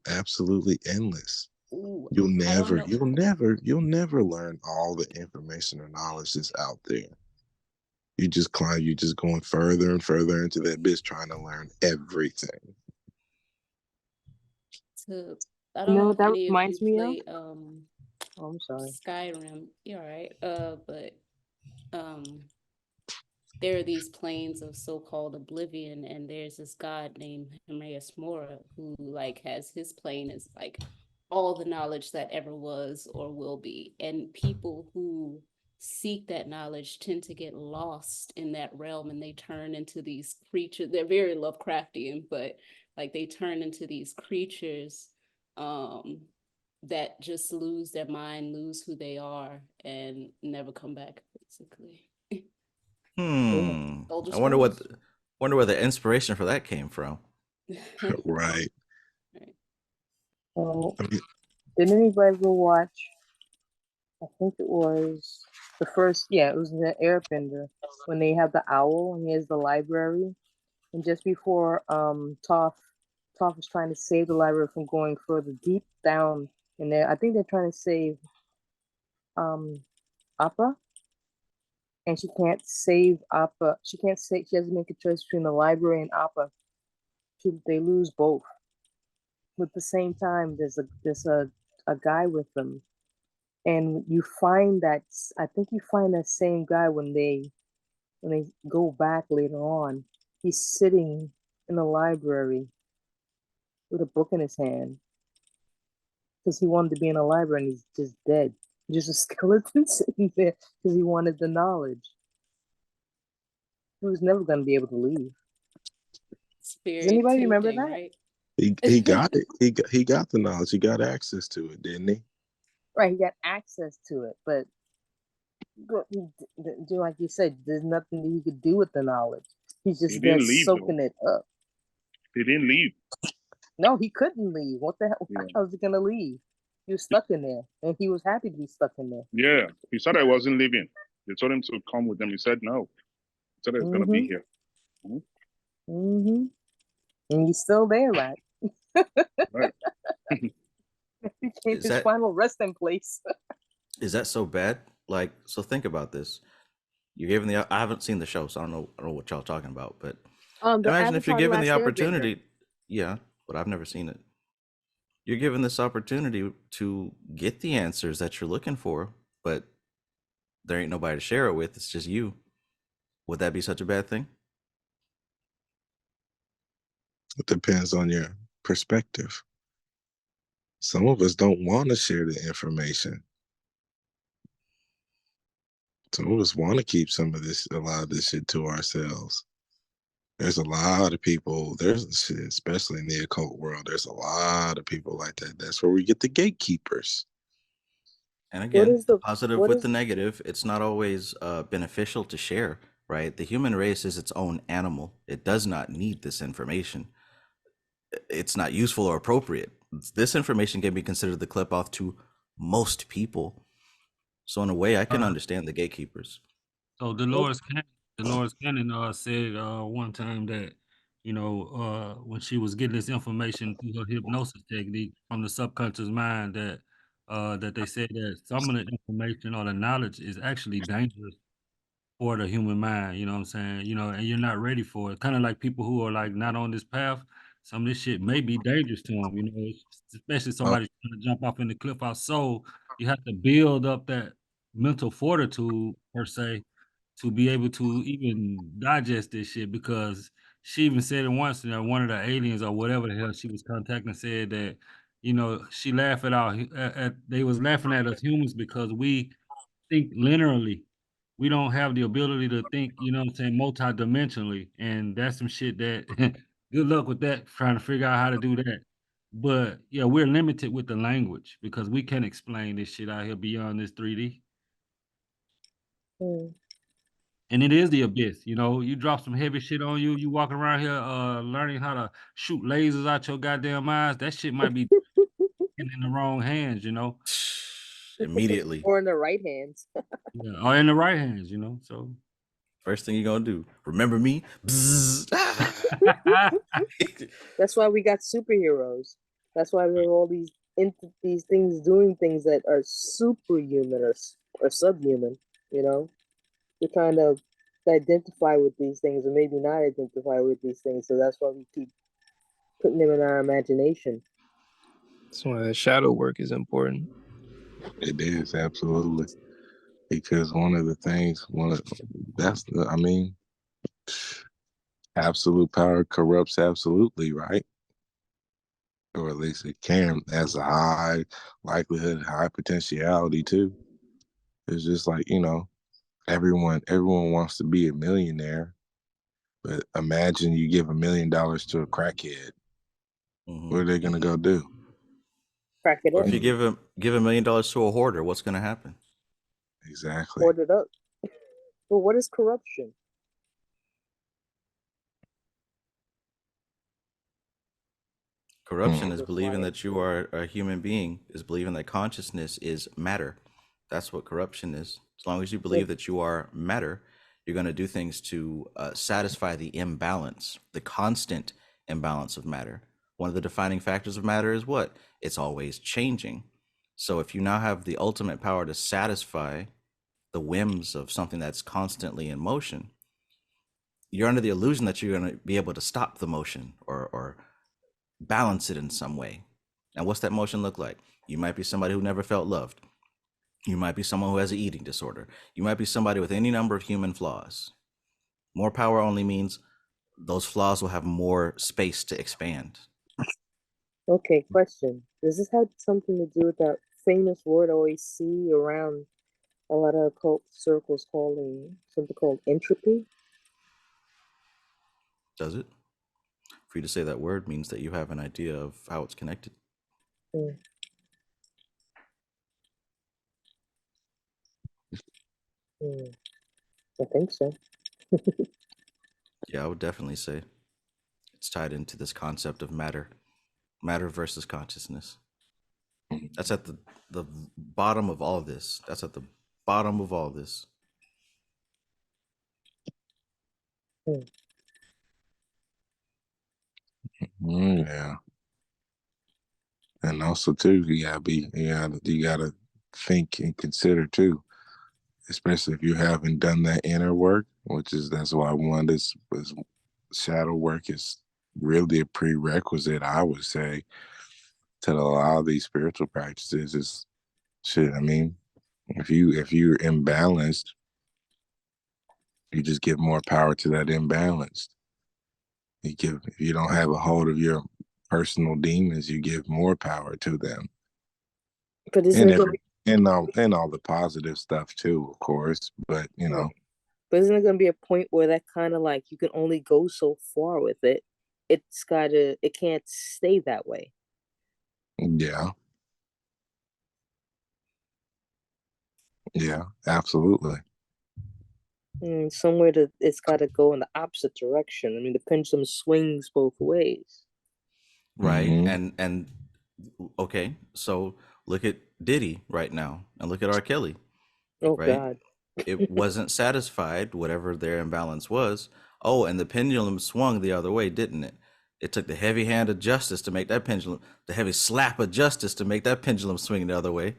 absolutely endless. Ooh, You'll never learn all the information or knowledge that's out there. You're just going further and further into that abyss, trying to learn everything. I don't know if any of you play Oh, I'm sorry. Skyrim. You're right. But there are these planes of so-called oblivion, and there's this god named Hermaeus Mora who like has his plane as like all the knowledge that ever was or will be. And people who seek that knowledge tend to get lost in that realm, and they turn into these creatures. They're very Lovecraftian, but like they turn into these creatures that just lose their mind, lose who they are, and never come back, basically. I wonder where the inspiration for that came from. Right. Oh, did anybody go watch? I think it was the first. Yeah, it was the Airbender when they have the owl and he has the library, and just before Toph is trying to save the library from going further deep down in there. I think they're trying to save Appa, and she can't save Appa. She can't say. She has to make a choice between the library and Appa. They lose both. But at the same time, there's a guy with them, and you find that I think you find that same guy when they go back later on. He's sitting in the library with a book in his hand because he wanted to be in a library and he's just dead. Just a skeleton sitting there because he wanted the knowledge. He was never going to be able to leave. Does anybody remember that? Right? He got it. He got the knowledge. He got access to it, didn't he? Right, he got access to it, but like you said, there's nothing that he could do with the knowledge. He's just there soaking it up. He didn't leave. No, he couldn't leave. What the hell? Yeah. How was he gonna leave? He was stuck in there, and he was happy to be stuck in there. Yeah, he said I wasn't leaving. They told him to come with them. He said no. He said I was gonna be here. And he's still there, right? Right. He became his final resting place. Is that so bad? Like, so think about this. You're given I haven't seen the show, so I don't know what y'all talking about. But imagine if you're given the opportunity. Yeah, but I've never seen it. You're given this opportunity to get the answers that you're looking for, but there ain't nobody to share it with. It's just you. Would that be such a bad thing? It depends on your perspective. Some of us don't want to share the information. Some of us want to keep a lot of this shit to ourselves. There's a lot of people, especially in the occult world, there's a lot of people like that. That's where we get the gatekeepers. And again, the positive with the negative, it's not always beneficial to share, right? The human race is its own animal. It does not need this information. It's not useful or appropriate. This information can be considered the Qlippoth to most people. So in a way, I can understand the gatekeepers. So Dolores Cannon said one time that, when she was getting this information through her hypnosis technique from the subconscious mind, that they said that some of the information or the knowledge is actually dangerous for the human mind. You know what I'm saying? And you're not ready for it. Kind of like people who are like not on this path. Some of this shit may be dangerous to them. Especially somebody trying to jump off in the Qlippoth. So you have to build up that mental fortitude per se to be able to even digest this shit, because she even said it once, one of the aliens or whatever the hell she was contacting said that, she laughed they was laughing at us humans because we think linearly. We don't have the ability to think, multidimensionally. And that's some shit that good luck with that, trying to figure out how to do that. But yeah, we're limited with the language because we can't explain this shit out here beyond this 3D. And it is the abyss. You drop some heavy shit on you. You walk around here learning how to shoot lasers out your goddamn eyes. That shit might be in the wrong hands, Immediately. Or in the right hands. Yeah, or in the right hands, so. First thing you're going to do, remember me? That's why we got superheroes. That's why there are all these things doing things that are superhuman or subhuman, We kind of identify with these things or maybe not identify with these things. So that's why we keep putting them in our imagination. That's why the shadow work is important. It is, absolutely. Because one of the things, absolute power corrupts absolutely, right? Or at least it can, as a high likelihood, high potentiality too. It's just like, everyone wants to be a millionaire, but imagine you give $1 million to a crackhead. What are they gonna go do? Crack it up. Or if you give $1 million to a hoarder, what's gonna happen? Exactly. Hoard it up. Well, what is corruption? Corruption is believing that you are a human being, is believing that consciousness is matter. That's what corruption is. As long as you believe that you are matter, you're going to do things to satisfy the imbalance, the constant imbalance of matter. One of the defining factors of matter is what? It's always changing. So if you now have the ultimate power to satisfy the whims of something that's constantly in motion, you're under the illusion that you're going to be able to stop the motion or balance it in some way. And what's that motion look like? You might be somebody who never felt loved. You might be someone who has an eating disorder. You might be somebody with any number of human flaws. More power only means those flaws will have more space to expand. Okay, question. Does this have something to do with that famous word I always see around a lot of occult circles calling something called entropy? Does it? For you to say that word means that you have an idea of how it's connected. I think so. Yeah, I would definitely say it's tied into this concept of matter versus consciousness. That's at the bottom of all this. That's at the bottom of all this. Yeah. And also too, you gotta think and consider too, especially if you haven't done that inner work, that's why one is shadow work is really a prerequisite, I would say, to a lot of these spiritual practices. Is shit. I mean, if you're imbalanced, you just give more power to that imbalance. If you don't have a hold of your personal demons, you give more power to them. But and all the positive stuff too, of course. But But isn't it gonna be a point where that kind of like you can only go so far with it? It can't stay that way. Yeah. Yeah, absolutely. Somewhere it's got to go in the opposite direction. I mean, the pendulum swings both ways. Right. Mm-hmm. And okay, so look at Diddy right now and look at R. Kelly. Oh, right? God. It wasn't satisfied, whatever their imbalance was. Oh, and the pendulum swung the other way, didn't it? It took the heavy hand of justice to make that pendulum, the heavy slap of justice to make that pendulum swing the other way.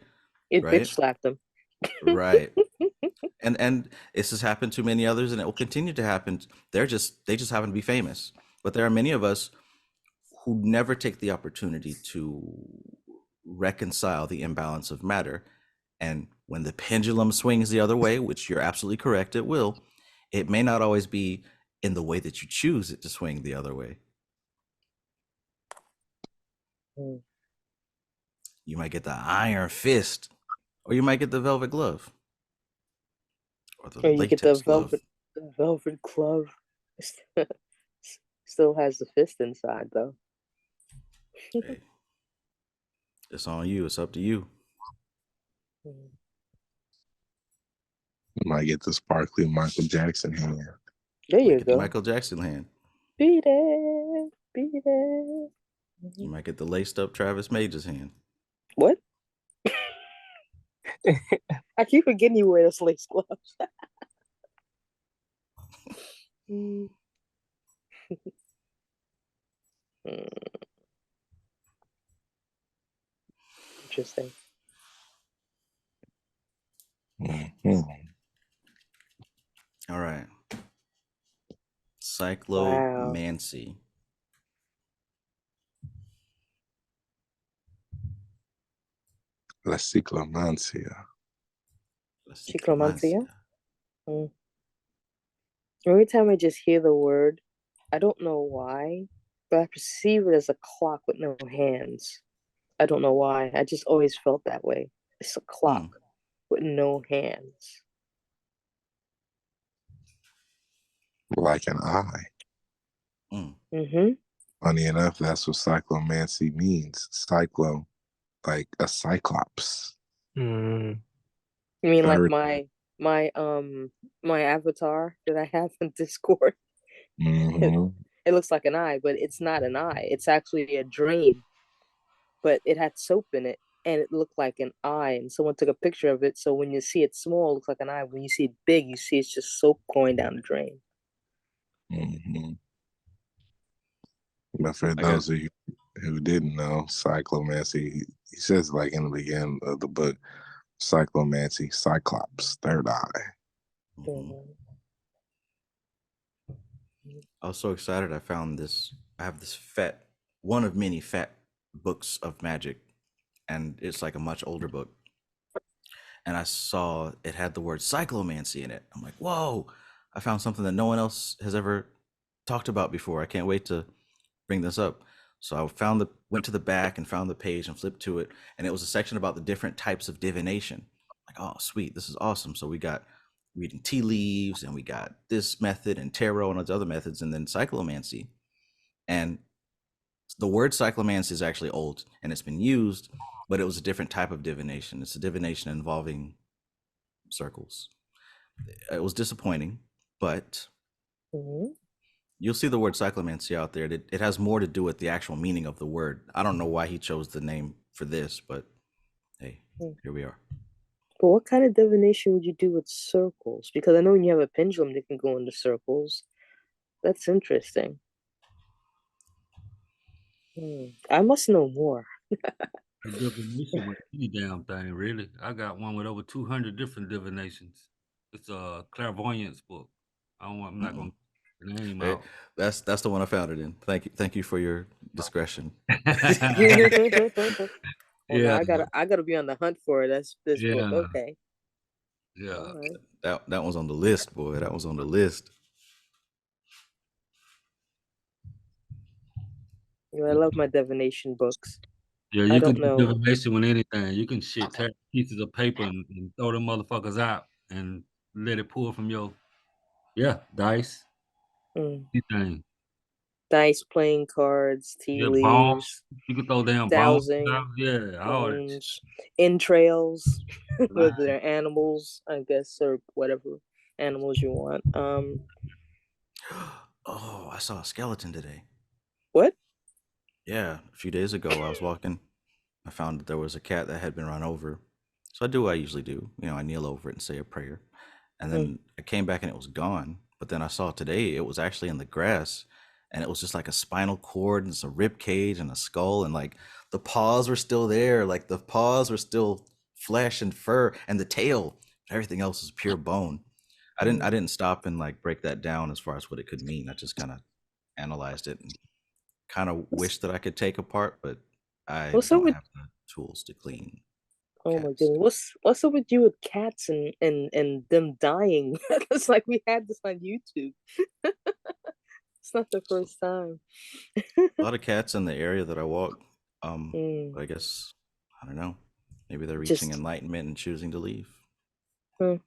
It bitch slapped them. Right. And this has happened to many others, and it will continue to happen. They just happen to be famous. But there are many of us who never take the opportunity to reconcile the imbalance of matter. And when the pendulum swings the other way, which you're absolutely correct, it will, it may not always be in the way that you choose it to swing the other way. You might get the iron fist, or you might get the velvet glove, or the you get the velvet glove. Still has the fist inside, though. Hey, it's on you. It's up to you. You might get the sparkly Michael Jackson hand. There you go. The Michael Jackson hand. Beat it. Beat it. You might get the laced up Travis Major's hand. What? I keep forgetting you wear those lace gloves. Interesting. All right. Cyclomancy. Wow. La Cyclomancia. Cyclomancy. Every time I just hear the word, I don't know why, but I perceive it as a clock with no hands. I don't know why. I just always felt that way. It's a clock with no hands. Like an eye. Funny enough, that's what cyclomancy means. Cyclo, like a cyclops. You mean like my avatar that I have in Discord? It looks like an eye, but it's not an eye. It's actually a drain. But it had soap in it, and it looked like an eye. And someone took a picture of it. So when you see it small, it looks like an eye. When you see it big, you see it's just soap going down the drain. But for those of you who didn't know, cyclomancy, he says like in the beginning of the book, cyclomancy, cyclops, third eye. I was so excited. I found this. I have this one of many fat books of magic, and it's like a much older book. And I saw it had the word cyclomancy in it. I'm like, whoa! I found something that no one else has ever talked about before. I can't wait to bring this up. So I went to the back and found the page and flipped to it, and it was a section about the different types of divination. Like, oh, sweet, this is awesome. So we got reading tea leaves, and we got this method and tarot and other methods, and then cyclomancy. And the word cyclomancy is actually old, and it's been used, but it was a different type of divination. It's a divination involving circles. It was disappointing, but you'll see the word cyclomancy out there. It has more to do with the actual meaning of the word. I don't know why he chose the name for this, but hey, here we are. But what kind of divination would you do with circles? Because I know when you have a pendulum, they can go into circles. That's interesting. I must know more. Divination with any damn thing, really. I got one with over 200 different divinations. It's a clairvoyance book. I'm not going to name out. That's the one I found it in. Thank you for your discretion. Yeah, I gotta be on the hunt for it. That's this book. Okay. Yeah, that one's on the list, boy. That was on the list. Yeah, I love my divination books. Yeah, you can do divination with anything. You can tear pieces of paper and throw them motherfuckers out and let it pull from your dice. Anything. Dice, playing cards, tea leaves. Bones. You can throw damn bones. Bones, entrails, whether they're animals, I guess, or whatever animals you want. Oh, I saw a skeleton today. What? Yeah, a few days ago I was walking. I found that there was a cat that had been run over. So I do what I usually do. I kneel over it and say a prayer. And then I came back and it was gone. But then I saw today it was actually in the grass, and it was just like a spinal cord and some rib cage and a skull, and like the paws were still there. Like the paws were still flesh and fur, and the tail. Everything else is pure bone. I didn't stop and like break that down as far as what it could mean. I just kind of analyzed it and kind of wish that I could take apart, but I don't have the tools to clean. Oh my goodness. What's up with you with cats and them dying? It's like we had this on YouTube. It's not the first time. A lot of cats in the area that I walk. I guess, I don't know. Maybe they're reaching enlightenment and choosing to leave. The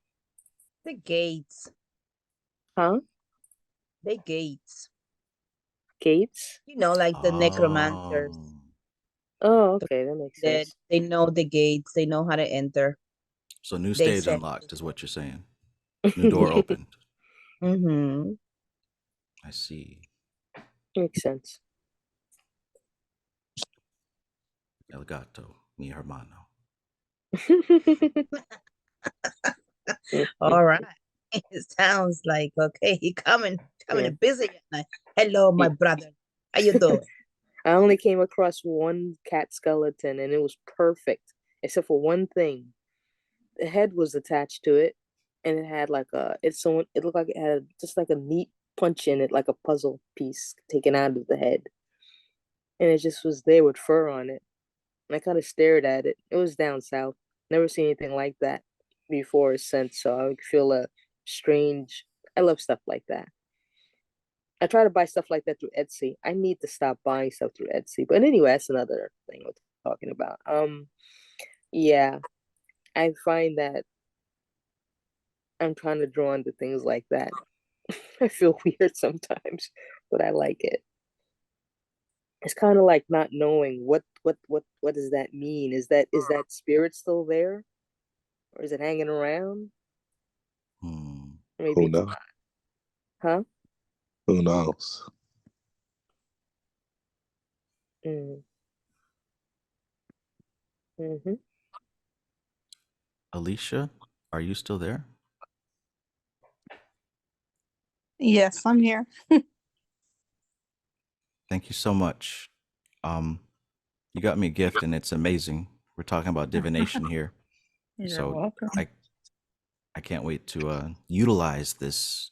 gates. Huh? The gates. Gates? Like the necromancers. Oh, okay, that makes sense. They know the gates. They know how to enter. So new stage unlocked is what you're saying. New door opened. I see. Makes sense. El gato, mi hermano. All right. It sounds like okay. Coming and busy. Hello, my brother. How you doing? I only came across one cat skeleton, and it was perfect, except for one thing. The head was attached to it, and it had like it looked like it had just like a neat punch in it, like a puzzle piece taken out of the head, and it just was there with fur on it. And I kind of stared at it. It was down south. Never seen anything like that before or since. So I would feel a strange. I love stuff like that. I try to buy stuff like that through Etsy. I need to stop buying stuff through Etsy. But anyway, that's another thing we're talking about. Yeah, I find that I'm trying to draw into things like that. I feel weird sometimes, but I like it. It's kind of like not knowing what does that mean? Is that spirit still there, or is it hanging around? Maybe Who it's knows? not. Huh? Who knows? Mm-hmm. Alicia, are you still there? Yes, I'm here. Thank you so much. You got me a gift, and it's amazing. We're talking about divination here, You're welcome. I can't wait to utilize this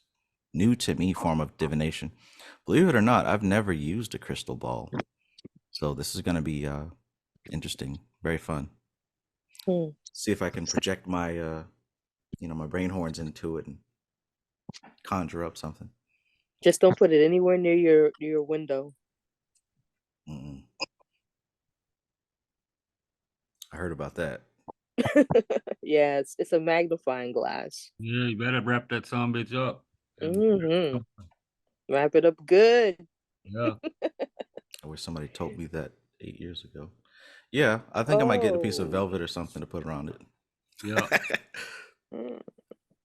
new to me form of divination. Believe it or not, I've never used a crystal ball, so this is going to be interesting, very fun. See if I can project my my brain horns into it and conjure up something. Just don't put it anywhere near your window. I heard about that. Yeah, it's a magnifying glass. Yeah, you better wrap that son bitch up. Wrap it up good. Yeah. I wish somebody told me that 8 years ago. Yeah, I think I might get a piece of velvet or something to put around it. Yeah.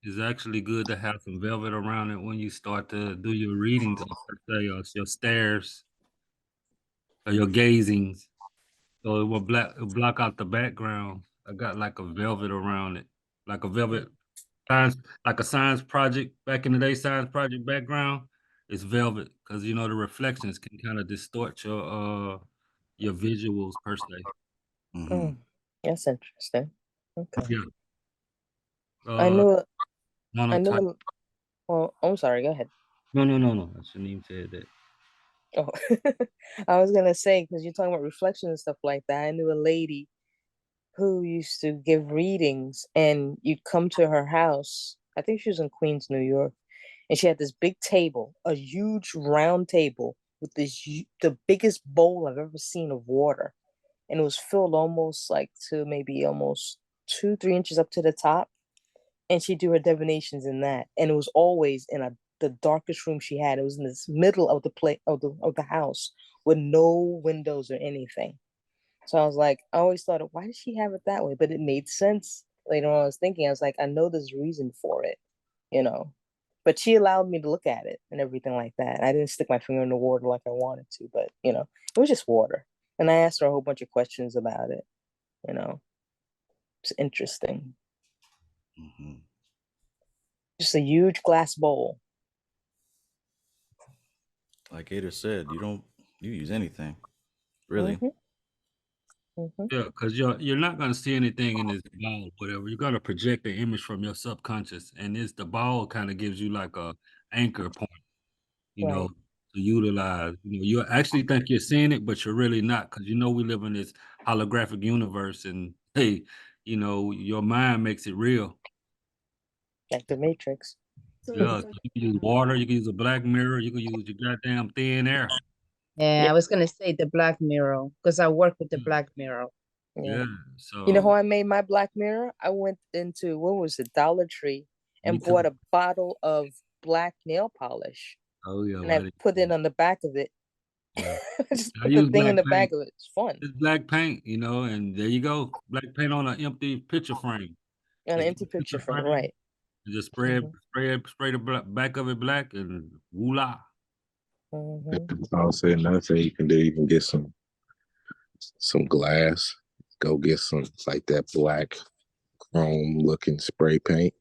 It's actually good to have some velvet around it when you start to do your readings, or your stares, or your gazings. So it will block out the background. I got like a velvet around it, like a velvet science, like a science project back in the day. Science project background is velvet because the reflections can kind of distort your visuals per se. That's interesting. Okay. Yeah. I knew. Monotype. Well, I'm sorry. Go ahead. No. I shouldn't even say that. Oh, I was gonna say, because you're talking about reflection and stuff like that. I knew a lady who used to give readings, and you'd come to her house. I think she was in Queens, New York, and she had this big table, a huge round table with the biggest bowl I've ever seen of water, and it was filled almost like to maybe almost 2-3 inches up to the top. And she'd do her divinations in that, and it was always in the darkest room she had. It was in this middle of the house with no windows or anything. So I was like, I always thought, why did she have it that way? But it made sense later on. I was thinking, I was like, I know there's a reason for it, But she allowed me to look at it and everything like that. I didn't stick my finger in the water like I wanted to, but it was just water. And I asked her a whole bunch of questions about it. It's interesting. Just a huge glass bowl. Like Gator said, you use anything, really. Yeah, because you're not gonna see anything in this ball, whatever. You're gonna project the image from your subconscious, and the ball kind of gives you like a anchor point, to utilize. You actually think you're seeing it, but you're really not, because we live in this holographic universe, and hey, your mind makes it real. Like the Matrix. Yeah, so you can use water, you can use a black mirror, you can use your goddamn thin air. Yeah, I was gonna say the black mirror because I work with the black mirror. Yeah. So you know how I made my black mirror? I went into what was it, Dollar Tree, and bought a bottle of black nail polish. Oh yeah. And I put it on the back of it. Yeah. Just put the thing in the back of it. It's fun. It's black paint, and there you go. Black paint on an empty picture frame. On an empty picture frame, right. Just spray the back of it black, and voila. I'll say another thing you can do. You can get some glass. Go get some like that black chrome looking spray paint.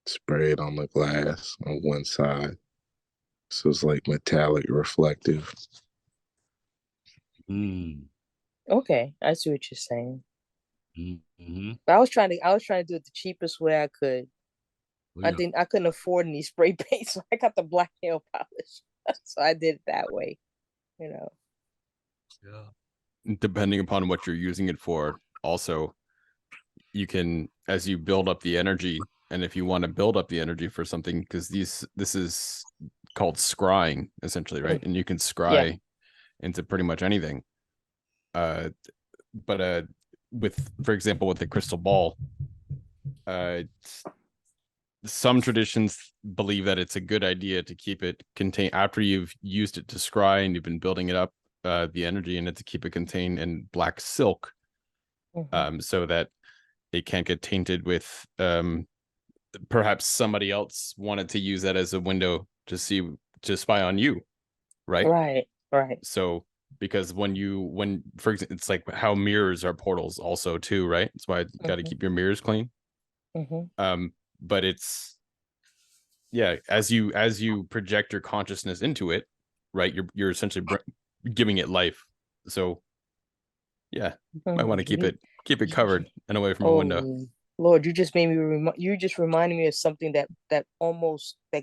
Spray it on the glass on one side, so it's like metallic reflective. Okay, I see what you're saying. But I was trying to do it the cheapest way I could. I couldn't afford any spray paint, so I got the black nail polish. So I did it that way, Yeah. depending upon what you're using it for, also you can, as you build up the energy, and if you want to build up the energy for something, because this is called scrying essentially, right? And you can scry into pretty much anything. But with, for example, with the crystal ball, some traditions believe that it's a good idea to keep it contained after you've used it to scry and you've been building it up, the energy in it, to keep it contained in black silk, so that it can't get tainted with perhaps somebody else wanted to use that as a window to spy on you, right? Right. So because when for example, it's like how mirrors are portals also too, right? That's why you got to keep your mirrors clean. But it's, yeah, as you project your consciousness into it, right, you're essentially giving it life. So yeah, might want to keep it covered and away from a window. Lord, you just made me you just reminded me of something that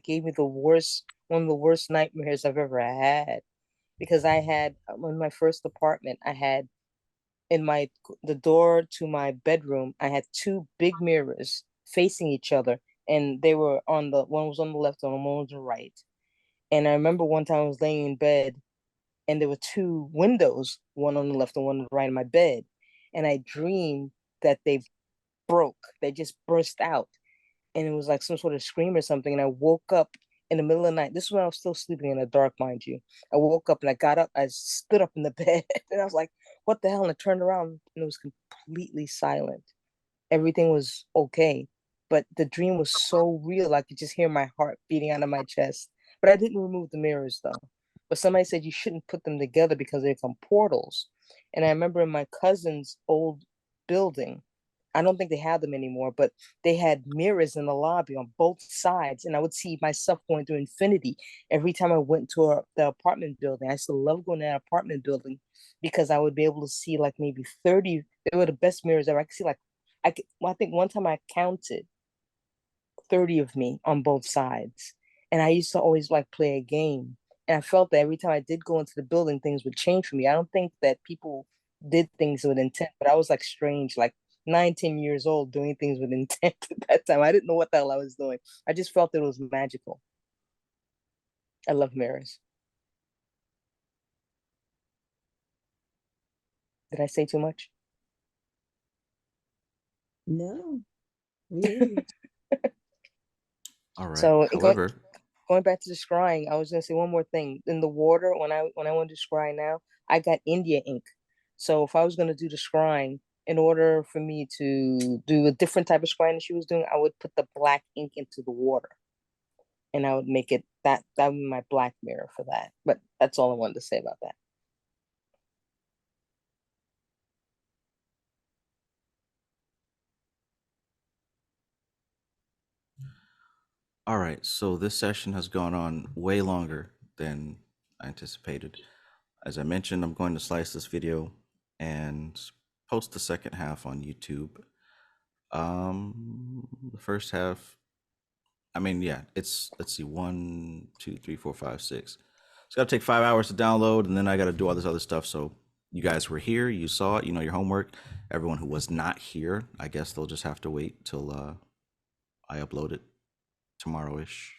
gave me one of the worst nightmares I've ever had. Because I had, in my first apartment, I had in the door to my bedroom, I had two big mirrors facing each other, and they were one was on the left and one was on the right. And I remember one time I was laying in bed, and there were two windows, one on the left and one on the right of my bed, and I dreamed that they broke. They just burst out, and it was like some sort of scream or something. And I woke up in the middle of the night. This is when I was still sleeping in the dark, mind you. I woke up and I got up. I stood up in the bed, and I was like, "What the hell?" And I turned around, and it was completely silent. Everything was okay, but the dream was so real. I could just hear my heart beating out of my chest. But I didn't remove the mirrors though. But somebody said you shouldn't put them together because they become portals. And I remember in my cousin's old building, I don't think they have them anymore, but they had mirrors in the lobby on both sides. And I would see myself going through infinity every time I went to the apartment building. I used to love going to that apartment building because I would be able to see like maybe 30. They were the best mirrors ever. I could see I think one time I counted 30 of me on both sides. And I used to always like play a game. And I felt that every time I did go into the building, things would change for me. I don't think that people did things with intent, but I was like strange, like 19 years old doing things with intent at that time. I didn't know what the hell I was doing. I just felt that it was magical. I love mirrors. Did I say too much? No. All right. So however, going back to the scrying, I was gonna say one more thing. In the water, when I went to scry now, I got India ink. So if I was gonna do the scrying, in order for me to do a different type of scrying that she was doing, I would put the black ink into the water, and I would make it that would be my black mirror for that. But that's all I wanted to say about that. all right. So this session has gone on way longer than I anticipated. As I mentioned, I'm going to slice this video and post the second half on YouTube. The first half, I mean, yeah, let's see, 1, 2, 3, 4, 5, 6. It's got to take 5 hours to download, and then I got to do all this other stuff. So you guys were here, you saw it, you know your homework. Everyone who was not here, I guess they'll just have to wait till I upload it tomorrow-ish.